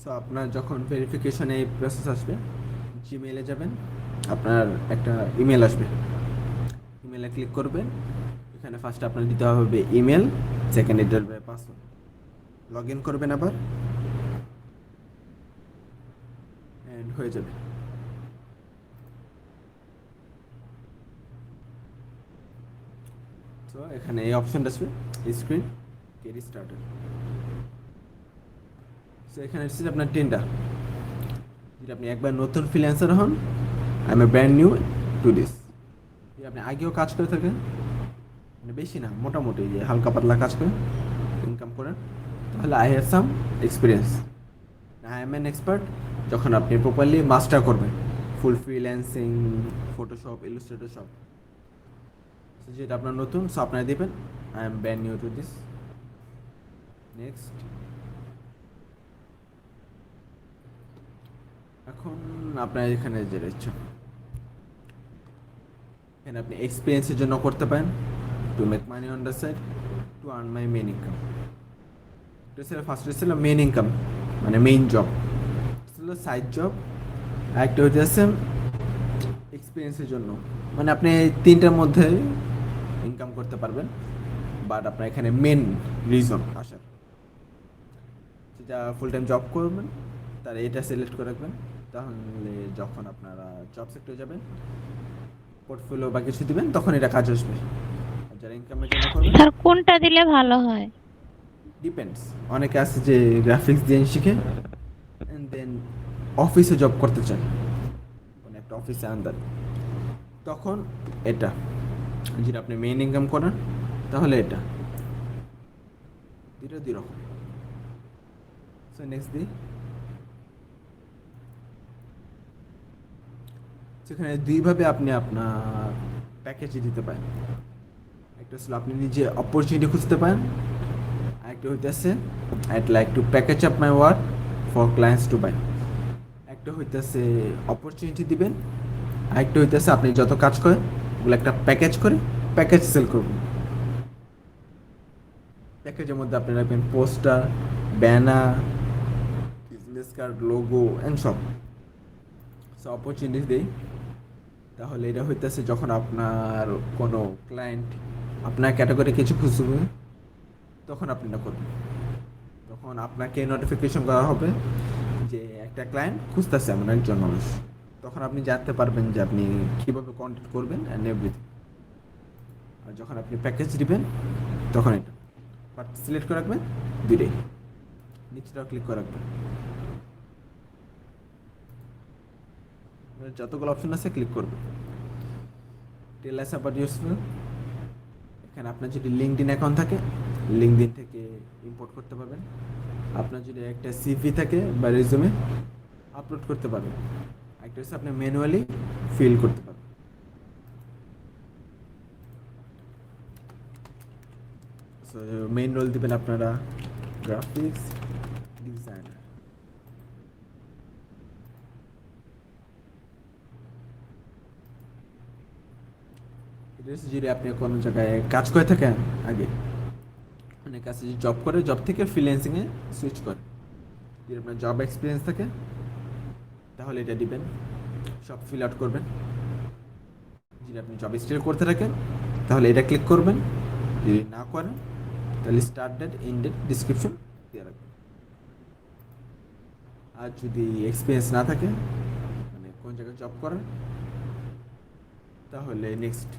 সো আপনার যখন ভেরিফিকেশনে এই প্রসেস আসবে, জিমেইলে যাবেন, আপনার একটা ইমেল আসবে, ইমেলে ক্লিক করবেন। এখানে ফার্স্টে আপনার দিতে হবে ইমেল, সেকেন্ডে দিতে হবে পাসওয়ার্ড, লগ ইন করবেন আবার, অ্যান্ড হয়ে যাবে। সো এখানে এই অপশনটা আসবে, স্ক্রিন গেট স্টার্টেড। সো এখানে হচ্ছে আপনার টেন্ডার, যদি আপনি একবার নতুন ফ্রিল্যান্সার হন, I M A brand new to this, যদি আপনি আগেও কাজ করে থাকেন, মানে বেশি না, মোটামুটি যে হালকা পাতলা কাজ করেন, ইনকাম করেন, তাহলে I have some experience, I am an expert. যখন আপনি প্রপারলি মাস্টার করবেন ফুল ফ্রিল্যান্সিং, ফটোশপ, ইলাস্ট্রেটর সব। So, যেটা আপনার নতুন, সো আপনারা দিবেন I am brand new to this. Next. এখন আপনার এখানে যেটা ইচ্ছা, এখানে আপনি এক্সপিরিয়েন্সের জন্য করতে পারেন, to make money on the side, to earn my main income. এটা ছিল ফার্স্ট ছিল মেইন ইনকাম, মানে মেইন জব ছিল সাইড জব। একটা হচ্ছে এক্সপিরিয়েন্সের জন্য, মানে আপনি এই তিনটার মধ্যে ইনকাম করতে পারবেন। বাট আপনার এখানে মেন রিজন আসার, যেটা ফুল টাইম জব করবেন তার এটা সিলেক্ট করে রাখবেন। তাহলে যখন আপনারা জব সেক্টরে যাবেন, পোর্টফোলিও বা কিছু দিবেন, তখন এটা কাজ আসবে। আর যারা ইনকামের জন্য করবেন, স্যার কোনটা দিলে ভালো হয়? ডিপেন্ডস। অনেকে আছে যে গ্রাফিক্স ডিজাইন শিখে অ্যান্ড দেন অফিসে জব করতে চান, মানে একটা অফিসে আন্দার, তখন এটা। যেটা আপনি মেইন ইনকাম করেন, তাহলে এটা। দুটো দুই রকম। সো নেক্সট দিই, সেখানে দুইভাবে আপনি আপনার প্যাকেজ দিতে পারেন। একটা হচ্ছে আপনি নিজে অপরচুনিটি খুঁজতে পারেন, আরেকটা হইতেছে I'd like to package up my work for clients to buy. একটা হইতেছে অপরচুনিটি দিবেন, আরেকটা হইতেছে আপনি যত কাজ করেন ওগুলো একটা প্যাকেজ করে প্যাকেজ সেল করবেন। প্যাকেজের মধ্যে আপনি রাখবেন poster, banner, business card, logo and সব। সো অপরচুনিটি দেই, তাহলে এটা হইতেছে যখন আপনার কোনো ক্লায়েন্ট আপনার ক্যাটাগরি কিছু খুঁজবে, তখন আপনি না করবেন, তখন আপনাকে নোটিফিকেশন করা হবে যে একটা ক্লায়েন্ট খুঁজতেছে এমন একজন মানুষ। তখন আপনি জানতে পারবেন যে আপনি কীভাবে কন্ট্যাক্ট করবেন অ্যান্ড এভরিথিং। আর যখন আপনি প্যাকেজ দিবেন, তখন এটা বাট সিলেক্ট করে রাখবেন দুইটাই, নিচেটাও ক্লিক করে রাখবেন। যতগুলো অপশন আছে ক্লিক করবেন। টেল আস অ্যাবাউট ইউরসেলফ। এখানে আপনার যদি লিঙ্কডইন অ্যাকাউন্ট থাকে, লিঙ্কডইন থেকে ইম্পোর্ট করতে পারবেন। আপনার যদি একটা সিভি থাকে বা রেজুমে, আপলোড করতে পারবেন। একটা হচ্ছে আপনি ম্যানুয়ালি ফিল করতে পারবেন। সো মেইন রোল দিবেন আপনারা গ্রাফিক্স ডিজাইনার। যদি আপনি কোনো জায়গায় কাজ করে থাকেন, আগে অনেক কাছে জব করে, জব থেকে ফ্রিল্যান্সিংয়ে সুইচ করে, যদি আপনার জব এক্সপিরিয়েন্স থাকে তাহলে এটা দিবেন, সব ফিল আউট করবেন। যদি আপনি জব স্টিল করতে থাকেন তাহলে এটা ক্লিক করবেন, যদি না করেন তাহলে start date, end date, description দিয়ে রাখবেন। আর যদি এক্সপিরিয়েন্স না থাকে, মানে কোন জায়গায় জব করেন, তাহলে নেক্সট।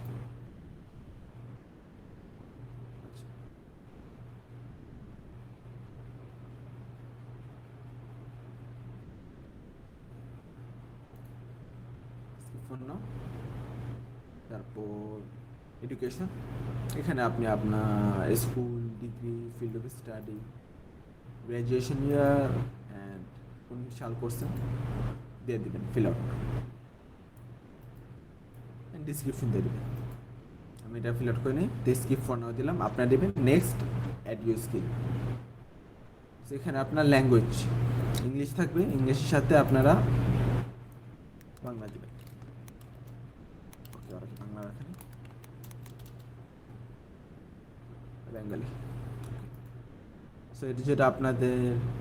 তারপর এডুকেশন, এখানে আপনি আপনার school, degree, field of study, graduation year and কোন সাল করছেন দিয়ে দেবেন, ফিল আউট, ডিসক্রিপশন দিয়ে দেবেন। আমি এটা ফিল আউট করে নিই, স্কিপ ফর নাও দিলাম। আপনার দেবেন নেক্সট অ্যাড ইউর স্কিল। সেখানে আপনার ল্যাঙ্গুয়েজ ইংলিশ থাকবে, ইংলিশের সাথে আপনারা বাংলা দেবেন। ওকে, বাংলা রাখেন, বেঙ্গলি। সো এটা যেটা আপনাদের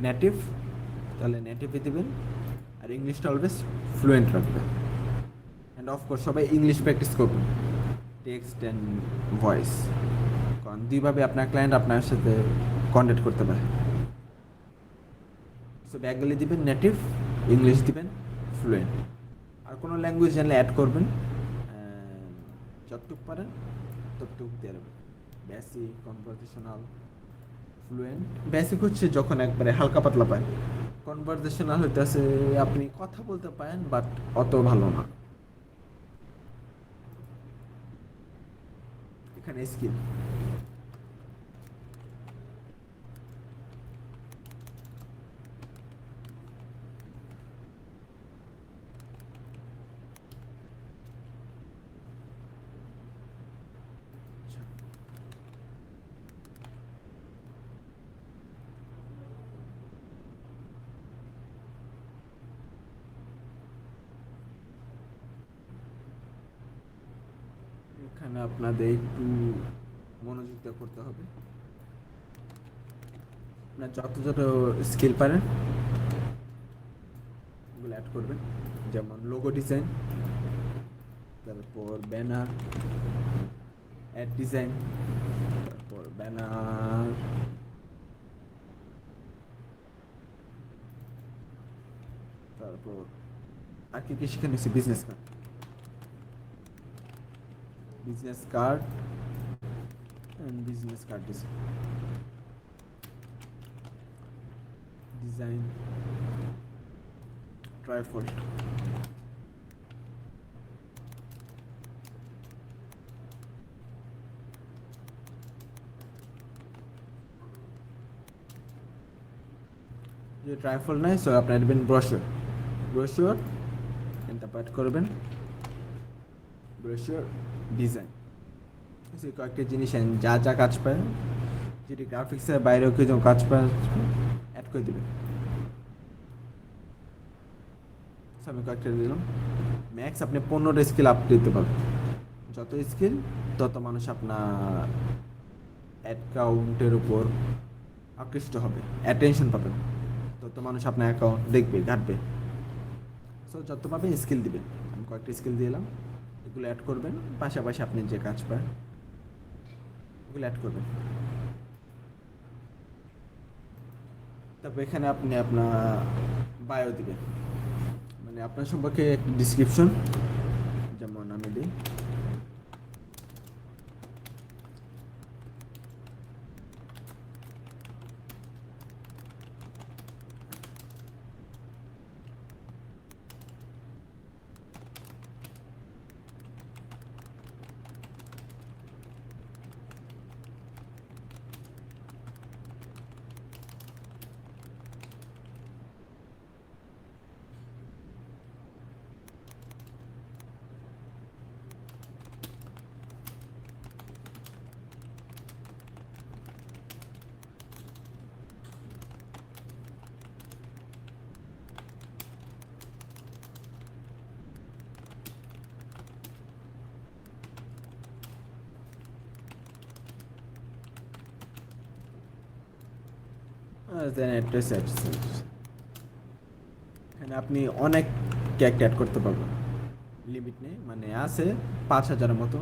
নেটিভ, তাহলে নেটিভে দেবেন। আর ইংলিশটা অলওয়েজ ফ্লুয়েন্ট রাখবেন। অ্যান্ড অফকোর্স সবাই ইংলিশ প্র্যাকটিস করবেন, টেক্সট অ্যান্ড ভয়েস, কারণ দুইভাবে আপনার ক্লায়েন্ট আপনার সাথে কন্ট্যাক্ট করতে পারে। সো বেঙ্গলি দিবেন নেটিভ, ইংলিশ দিবেন ফ্লুয়েন্ট। আর কোনো ল্যাঙ্গুয়েজ জানলে অ্যাড করবেন, যতটুকু পারেন ততটুকু দিয়ে দেবেন। Basic, conversational, fluent. বেসিক হচ্ছে যখন একবারে হালকা পাতলা পায়, কনভারসেশনাল হইতেছে আপনি কথা বলতে পারেন বাট অত ভালো না। এখানে স্কিল, এখানে আপনাদের একটু মনোযোগ দিয়ে করতে হবে। আপনার যত যত স্কিল পারেন ওগুলো অ্যাড করবেন, যেমন লোগো ডিজাইন, তারপর ব্যানার, অ্যাড ডিজাইন, তারপর ব্যানার, তারপর আর কি কি শিখে নিচ্ছি, business card and business card design trifold. যে ট্রাইফল নাই, সো আপনার নেবেন ব্রোশিওর এটা পাঠ করবেন, ব্রোশিওর ডিজাইন, কয়েকটা জিনিস যা যা কাজ পায়, যেটি গ্রাফিক্সের বাইরেও কিছু কাজ পায় অ্যাড করে দেবেন। আমি কয়েকটা দিলাম, ম্যাক্স আপনি 15টা স্কিল আপ দিতে পারবেন। যত স্কিল তত মানুষ আপনার অ্যাকাউন্টের উপর আকৃষ্ট হবে, অ্যাটেনশন পাবেন, তত মানুষ আপনার অ্যাকাউন্ট দেখবে, ঘাটবে। সো যত পাবেন স্কিল দিবেন। আমি কয়েকটা স্কিল দিলাম, এগুলো অ্যাড করবেন, পাশাপাশি আপনি যে কাজ পায় ওগুলো অ্যাড করবেন। তারপর এখানে আপনি আপনার বায়ো দিবেন, মানে আপনার সম্পর্কে একটা ডিসক্রিপশন, যেমন আমি দিই এখানে আপনি অনেক ক্যারেক্টার অ্যাড করতে পারবেন, লিমিট নেই, মানে আছে 5000-এর মতো।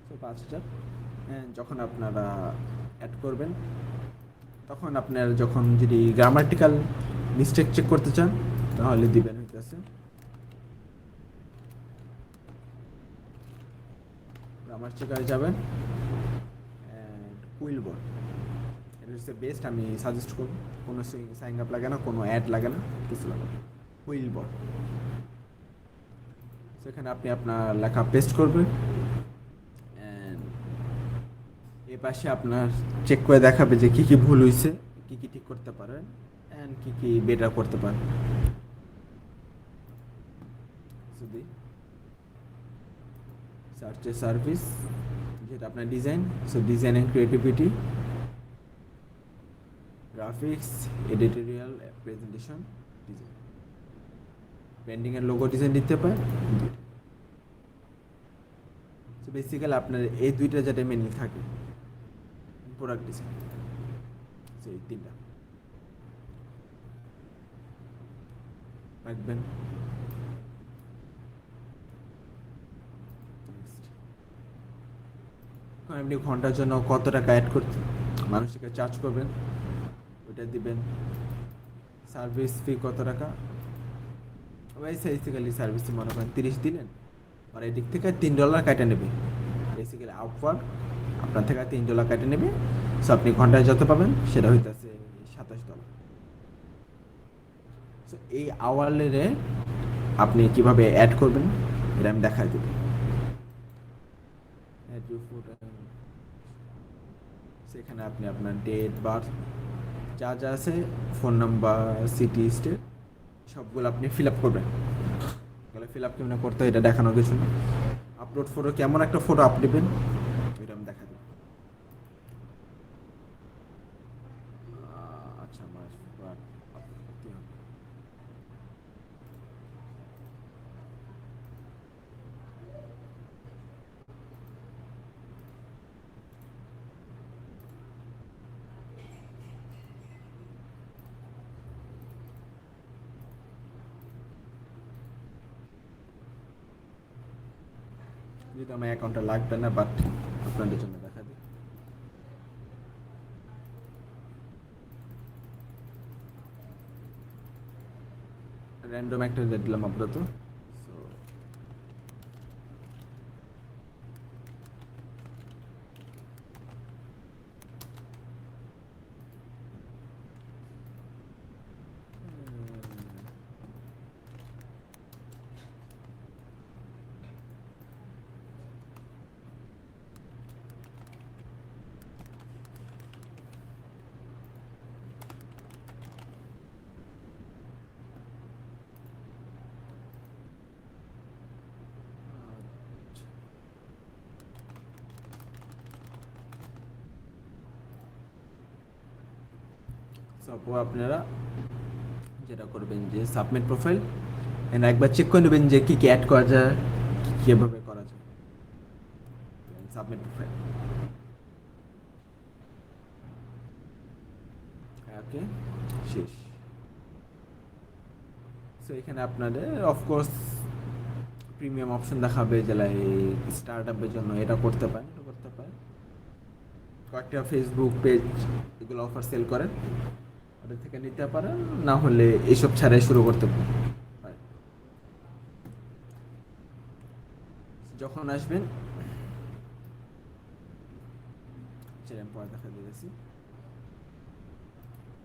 তো 5000 যখন আপনারা অ্যাড করবেন, তখন আপনার যখন যদি গ্রামাটিক্যাল মিস্টেক চেক করতে চান তাহলে দিবেন হইতেছে গ্রামার চেকারে যাবেন, কুইলবোর্ড এটা হচ্ছে বেস্ট, আমি সাজেস্ট করব। কোনো সাইন আপ লাগে না, কোনো অ্যাড লাগে না, কিছু লাগে না, কুইলবোর্ড। সেখানে আপনি আপনার লেখা পেস্ট করবেন, এ পাশে আপনার চেক করে দেখাবে যে কি কি ভুল হয়েছে, কি কি ঠিক করতে পারেন, এন্ড কি কি বেটার করতে পারেন। যদি সার্চে সার্ভিস, যেটা আপনার design, so design and creativity, graphics, editorial, presentation, design, branding এর লোগো ডিজাইন দিতে পারেন। সো বেসিক্যালি আপনার এই দুইটা যেটা মেনলি থাকে, প্রোডাক্ট ডিজাইন, সেই তিনটা রাখবেন। আপনি ঘন্টার জন্য কত টাকা অ্যাড করতে মানুষকে চার্জ করবেন ওইটা দিবেন। সার্ভিস ফি কত টাকা, বেসিক্যালি সার্ভিস ফি মনে করেন 30 দিলেন, আর এদিক থেকে $3 কাটা নেবে, বেসিক্যালি আপওয়ার্ক আপনার থেকে $3 কাটে নেবে। সো আপনি ঘন্টায় যত পাবেন সেটা হইতেছে $27। সো এই আওয়ারলি আপনি কিভাবে অ্যাড করবেন এটা আমি দেখাই দেব। সেখানে আপনি আপনার ডেট, বার্থ, যা যা আছে, ফোন নাম্বার, সিটি, স্টেট, সবগুলো আপনি ফিল আপ করবেন। ফিল আপ কেমন করতে হয় এটা দেখানোর কিছু না। আপলোড ফটো, কেমন একটা ফটো আপ দেবেন এটা আমি দেখা দেব। আচ্ছা, আমার যেটা আমার অ্যাকাউন্টে লাগবে না, বাট আপনাদের জন্য দেখা দিই। র্যান্ডম একটা রেট দিলাম আপাতত। So, আপনারা যেটা করবেন যে সাবমিট প্রোফাইল এন্ড একবার চেক করে নেবেন যে কি কি অ্যাড করা যায়, কিভাবে করা যায়। সাবমিট প্রোফাইল, ওকে, শেষ। সো এখানে আপনাদের অফকোর্স প্রিমিয়াম অপশন দেখাবে, যেটা স্টার্ট আপের জন্য এটা করতে পারেন, এটা করতে পারেন। কয়েকটা ফেসবুক পেজ এগুলো অফার সেল করেন, ওদের থেকে নিতে পারেন, না হলে এইসব ছাড়াই শুরু করতে পারেন। যখন আসবেন দেখা দিয়েছি,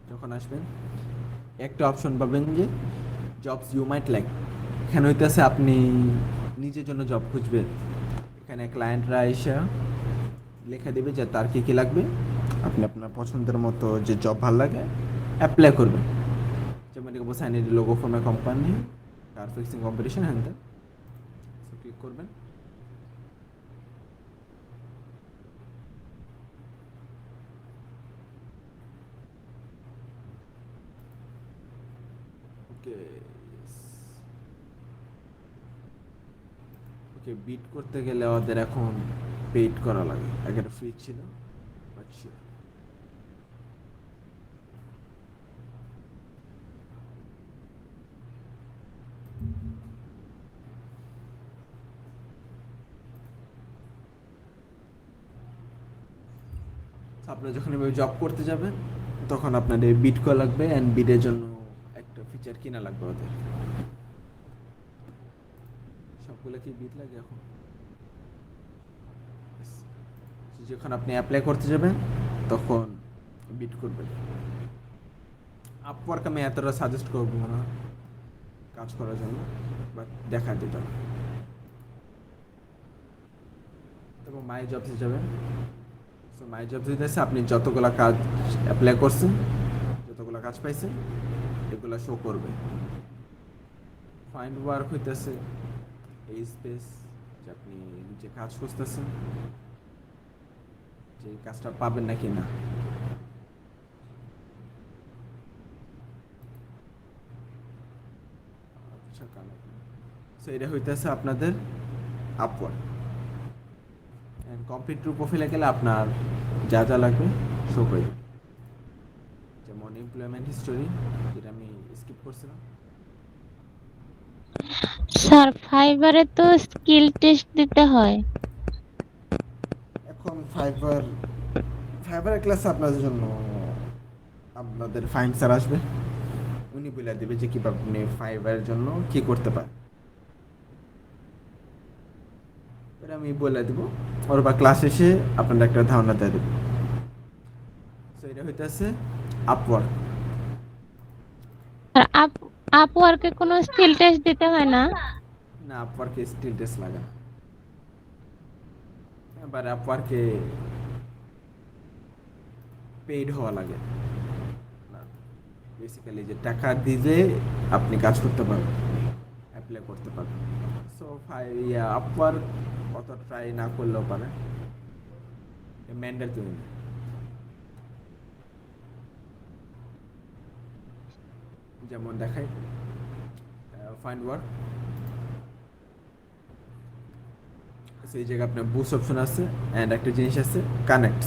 যখন আসবেন একটা অপশন পাবেন যে জবস ইউ মাইট লাইক। এখানে হইতেছে আপনি নিজের জন্য জব খুঁজবেন। এখানে ক্লায়েন্টরা এসে লেখা দেবে যে তার কী কী লাগবে, আপনি আপনার পছন্দের মতো যে জব ভালো লাগে অ্যাপ্লাই করবেন। যেমন এরকম sign logo for my company, car fixing competition, hand click করবেন। ওকে, বিট করতে গেলে ওদের এখন পেইড করা লাগে, আগে ফ্রি ছিল। আচ্ছা, আপনারা যখন এভাবে জব করতে যাবেন তখন আপনাদের বিট করা লাগবে, অ্যান্ড বিটের জন্য একটা ফিচার কিনা লাগবে ওদের। সবগুলো কি বিট লাগে এখন? যখন আপনি অ্যাপ্লাই করতে যাবেন তখন বিট করবেন। আপওয়ার্ক আমি এতটা সাজেস্ট করবো না কাজ করার জন্য, বাট দেখা যেত। এবং মাই জবসে যাবেন। সো মাই জব দিতেছে আপনি যতগুলা কাজ অ্যাপ্লাই করছেন, যতগুলা কাজ পাইছেন, এগুলো শো করবে। ফাইন্ড ওয়ার্ক হইতেছে এই স্পেস যে আপনি যে কাজ করতেছেন, যে কাজটা পাবেন নাকি না। সো এটা হইতেছে আপনাদের আপওয়ার্ক। কমপ্লিট ট্রু প্রোফাইলে গেলে আপনার যা যা লাগবে শো করে দেবে। যেমন এমপ্লয়মেন্ট হিস্টোরি, যেটা আমি স্কিপ করছিলাম। স্যার ফাইবারে তো স্কিল টেস্ট দিতে হয়। এখন ফাইবারের ক্লাস আপনাদের জন্য আপনাদের ফাইন স্যার আসবে, উনি বলে দেবে যে কীভাবে আপনি ফাইবারের জন্য কী করতে পারেন। এটা আমি বলে দেবো, ওর বা ক্লাস এসে আপনাদের একটা ধারণা দিয়ে দেবে। সো এটা হইতেছে আপওয়ার্ক। আর আপওয়ার্কে কোনো স্কিল টেস্ট দিতে হয় না? না, আপওয়ার্কে স্কিল টেস্ট লাগে না। এবার আপওয়ার্কে পেইড হওয়া লাগে না, বেসিক্যালি যে টাকা দিলে আপনি কাজ করতে পারবেন, অ্যাপ্লাই করতে পারবেন। সো আপওয়ার্ক অত ট্রাই না করলেও পারে, ম্যান্ডেটরি। যেমন দেখাই ফাইন্ড ওয়ার্ক, সেই জায়গায় আপনার বুস্ট অপশন আছে, অ্যান্ড একটা জিনিস আছে কানেক্ট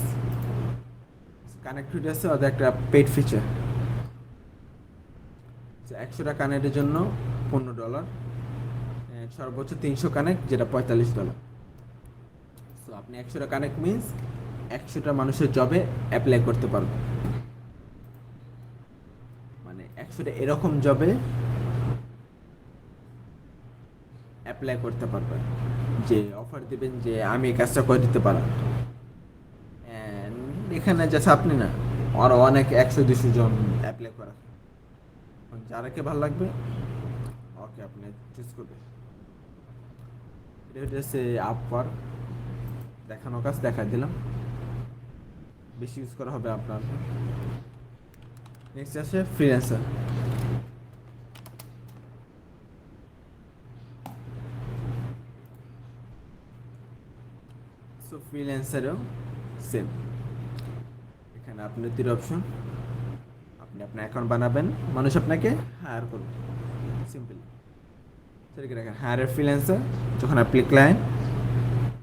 আছে, ওদের একটা পেইড ফিচার। 100টা কানেক্টের জন্য $15, সর্বোচ্চ 300 কানেক্ট, যেটা $45। আপনি 100টা কানেক্ট মিন্স 100টা মানুষের জবে অ্যাপ্লাই করতে পারবেন, মানে 100টা এরকম জবে অ্যাপ্লাই করতে পারবেন যে অফার দিবেন যে আমি এই কাজটা করে দিতে পারলাম। এখানে জাস্ট আপনি না, আরো অনেক 100-200 জন অ্যাপ্লাই করা, যারাকে ভালো লাগবে ওকে আপনি চুজ করবেন। এটা হচ্ছে আপওয়ার্ক, দেখানো কাজ দেখা দিলাম, বেশি ইউজ করা হবে আপনার। নেক্সট আছে ফ্রিল্যান্সার। সো ফ্রিল্যান্সারও সেম, এখানে আপনার 3 অপশন। আপনি আপনার অ্যাকাউন্ট বানাবেন, মানুষ আপনাকে হায়ার করবে, সিম্পল। সেটাকে দেখেন হায়ার ফ্রিল্যান্সার, যখন আপনি ক্লায়েন্ট,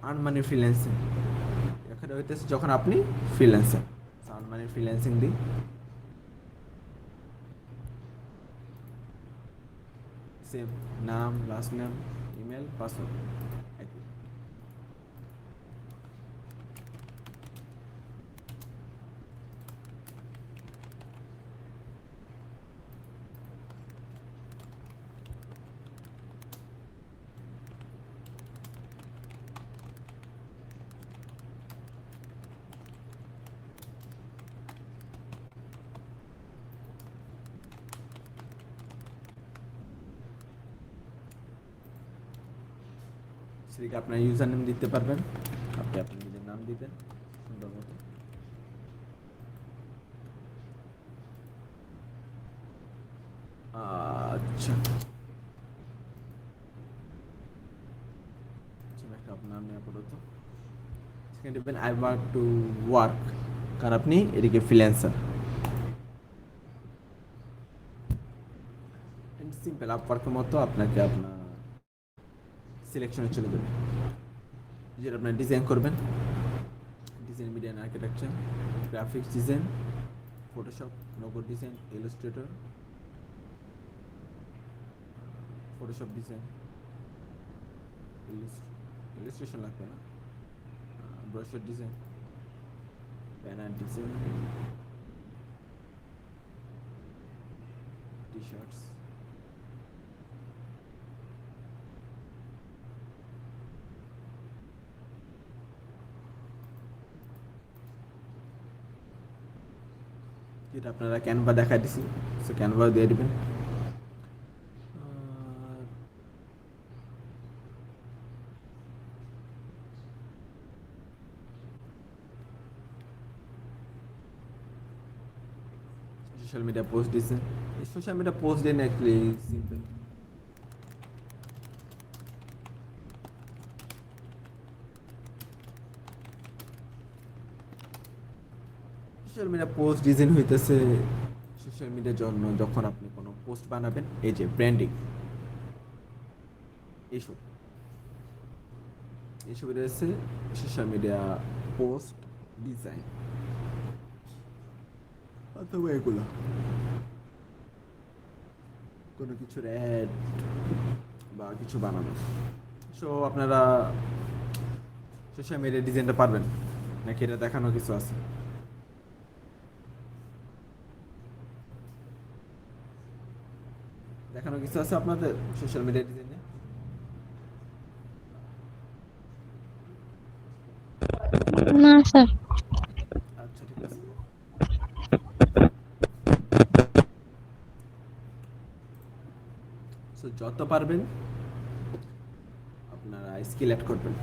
আর্ন মানি ফ্রিল্যান্সিং। এখানে হইতেছে যখন আপনি ফ্রিল্যান্সার, আর্ন মানি ফ্রিল্যান্সিং দিই। সেম নাম, লাস্ট নেম, ইমেল, পাসওয়ার্ড একই। সেদিকে আপনার ইউজার নেম দিতে পারবেন, আপনি আপনার নিজের নাম দিবেন সুন্দর মতো। আচ্ছা একটা আপনার নাম নিয়ে আপাতত সেখানে দিবেন আই ওয়ার্ক টু ওয়ার্ক, কারণ আপনি এদিকে ফ্রিল্যান্সার। সিম্পল আপওয়ার্কের মতো আপনাকে আপনার সিলেকশনে চলে যাবে, যেটা আপনার ডিজাইন করবেন, design, media and architecture, graphics design, Photoshop, logo design, Illustrator, Photoshop design, illustration লাগবে না, ব্রোশার ডিজাইন, ব্যানার ডিজাইন, টি শার্টস, যেটা আপনারা ক্যানভা দেখা দিছি, সো ক্যানভা দিয়ে দিবেন। Social media post design, social media post design actually simple. Social media post design হইতেছে social মিডিয়ার জন্য যখন আপনি কোনো পোস্ট বানাবেন, এই যে ব্র্যান্ডিং, এইসব রয়েছে সোশ্যাল মিডিয়া পোস্ট ডিজাইন, অথবা এগুলো কোনো কিছুর অ্যাড বা কিছু বানানো। সো আপনারা সোশ্যাল মিডিয়া ডিজাইনটা পারবেন নাকি এটা দেখানো কিছু আছে? দেখানো কিছু আছে আপনাদের সোশ্যাল মিডিয়া ডিজাইনে? না স্যার। আচ্ছা ঠিক আছে। সো যত পারবেন আপনারা স্কিল অ্যাড করবেন।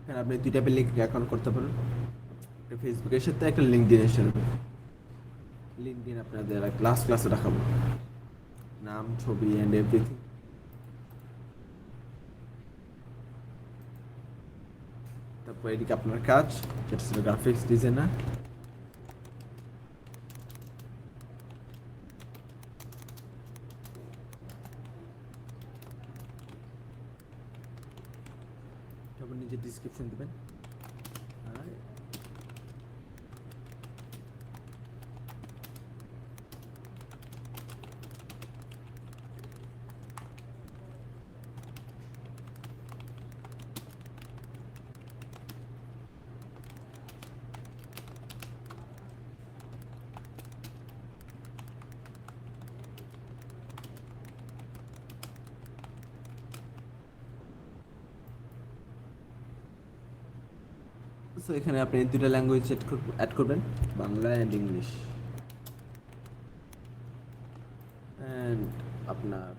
এখানে আপনি 2 টাইপের লিঙ্ক অ্যাকাউন্ট করতে পারেন, একটা ফেসবুকের সাথে, একটা লিঙ্কডিনের সাথে। লিঙ্কডিন আপনাদের ক্লাসে দেখাবো, নাম, ছবি অ্যান্ড এভরিথিং। তারপর এদিকে আপনার কাজ, যেটা ছিল গ্রাফিক্স ডিজাইনার। তারপর নিজে ডিসক্রিপশন দেবেন, আর সো এখানে আপনি দুটো ল্যাঙ্গুয়েজ অ্যাড করবেন, বাংলা অ্যান্ড ইংলিশ। অ্যান্ড আপনার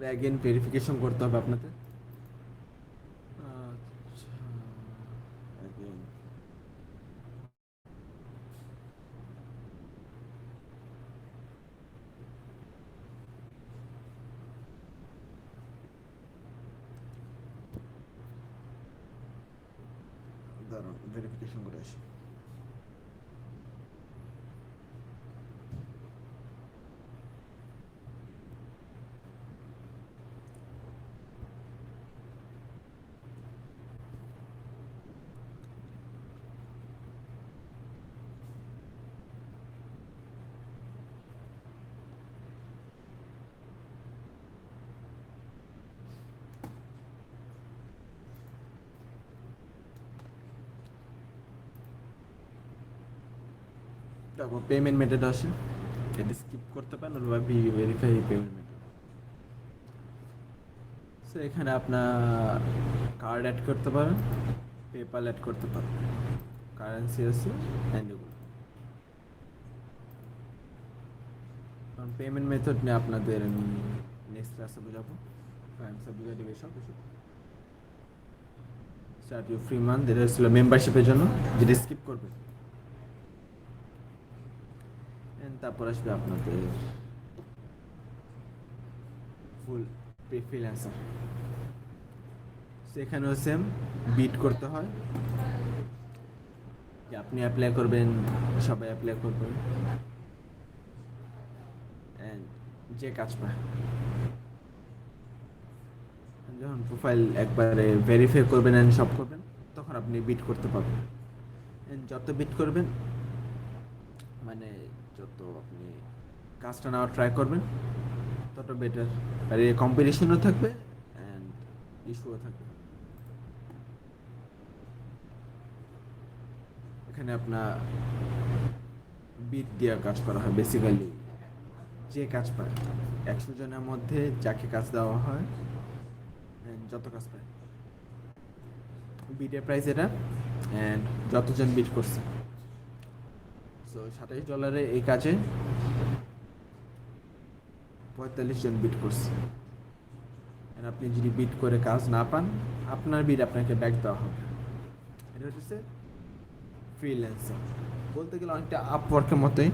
অ্যাগেন ভেরিফিকেশন করতে হবে আপনাদের। আচ্ছা, again। দাঁড়ান, ভেরিফিকেশন করে আসি। তারপর পেমেন্ট মেথড আসে, এটা স্কিপ করতে পারেন অথবা ভেরিফাই পেমেন্ট মেথড। সো এখানে আপনার কার্ড অ্যাড করতে পারেন, পেপাল অ্যাড করতে পারেন, কারেন্সি আছে অ্যান্ড এগুলো। কারণ পেমেন্ট মেথড নিয়ে আপনাদের আমি নেক্সট ক্লাসে বোঝাবো, সব কিছু। স্টার্ট ইউ ফ্রি মান্থ, এটা ছিল মেম্বারশিপের জন্য, যেটা স্কিপ করবে। তারপর আসবে আপনাদের ফুল ফ্রিল্যান্সার। সেখানেও সেম বিট করতে হয়, যে আপনি অ্যাপ্লাই করবেন, সবাই অ্যাপ্লাই করবেন, অ্যান্ড যে কাজ পায়। যখন প্রোফাইল একবারে ভেরিফাই করবেন অ্যান্ড সব করবেন, তখন আপনি বিট করতে পারবেন। অ্যান্ড যত বিট করবেন, মানে যত আপনি কাজটা নেওয়ার ট্রাই করবেন, তত বেটার। আর এই কম্পিটিশনও থাকবে অ্যান্ড ইস্যুও থাকবে। এখানে আপনার বিট দিয়ে কাজ করা হয় বেসিক্যালি। যে কাজ পায় 100 জনের মধ্যে যাকে কাজ দেওয়া হয়, যত কাজ পায়, বিটের প্রাইস এটা, অ্যান্ড যতজন বিট করছে। সো $27 এই কাজে 45 জন বিট করছে। আর আপনি যদি বিট করে কাজ না পান, আপনার বিট আপনাকে ব্যাক দেওয়া হবে। এটা হচ্ছে ফ্রিল্যান্সার, বলতে গেলে অনেকটা আপওয়ার্কের মতোই,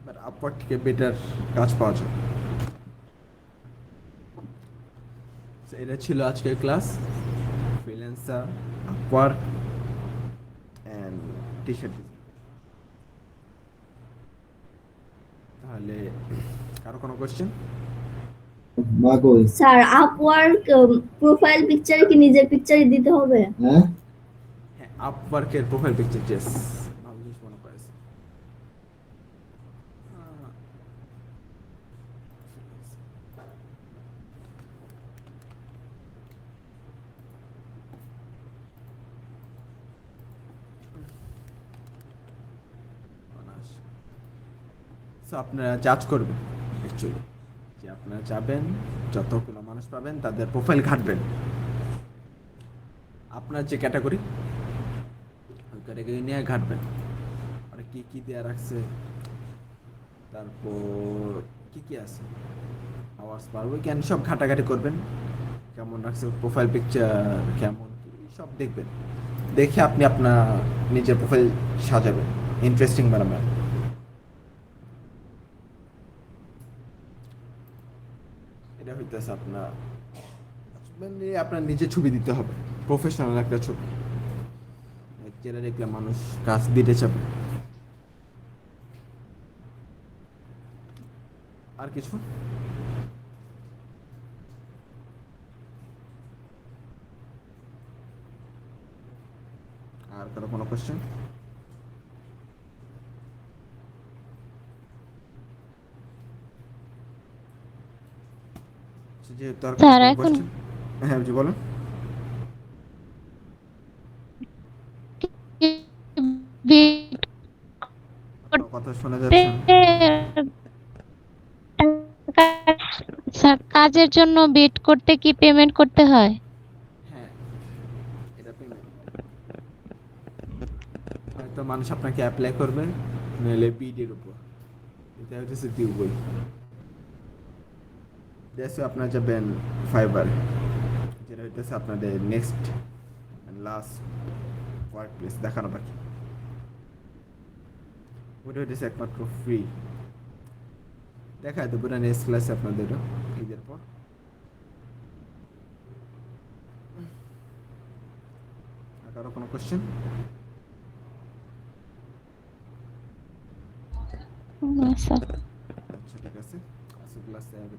বাট আপওয়ার্ক থেকে বেটার কাজ পাওয়া যায়। এটা ছিল আজকের class, freelancer, Upwork and T shirt. তাহলে কারো কোনো কোয়েশ্চেন? স্যার আপওয়ার্ক প্রোফাইল পিকচারে কি নিজের পিকচারই দিতে হবে? হ্যাঁ, আপওয়ার্কের প্রোফাইল পিকচার, ইয়েস, ভালো জিনিস মনে করেছে। আপনারা জাজ করবেন অ্যাকচুয়ালি, যে আপনারা যাবেন, যতগুলো মানুষ পাবেন তাদের প্রোফাইল ঘাটবেন। আপনার যে ক্যাটাগরি, ওই ক্যাটাগরি নিয়ে ঘাটবেন। আর কি কি দেওয়া রাখছে, তারপর কি কি আছে, আওয়ার্স পারবো কেন, সব ঘাটাঘাটি করবেন। কেমন রাখছে প্রোফাইল পিকচার, কেমন কি, সব দেখবেন। দেখে আপনি আপনার নিজের প্রোফাইল সাজাবেন ইন্টারেস্টিং বানাবেন। এটা হইতেছে আপনার, মানে আপনার নিজের ছবি দিতে হবে, প্রফেশনাল একটা ছবি, যেটা দেখলে মানুষ কাজ দিতে চাবে। আর কিছু? আর কারো কোনো কোশ্চেন? আচ্ছা, যেহেতু আর স্যার, কোনো এখন question- হ্যাঁ জি বলুন। বিট আপনার কথা শোনা করতে যাচ্ছে না। স্যার, কাজের জন্য বিট করতে কি পেমেন্ট করতে হয়? হ্যাঁ, এটা payment। হয়তো মানুষ আপনাকে অ্যাপ্লাই করবে, নইলে বিডের উপর। এটা হচ্ছে ডিউ বই। দেশে আপনার যাবেন ফাইবার, যেটা হইতেছে আপনাদের নেক্সট লাস্ট ওয়ার্ক প্লেস দেখানো বাকি। ওটা হইতেছে একমাত্র ফ্রি। দেখায় দেবো না নেক্সট ক্লাসে আপনাদেরও ঈদের পর। আর কারো কোনো কোশ্চেন? না স্যার। আচ্ছা ঠিক আছে, ক্লাসে আগে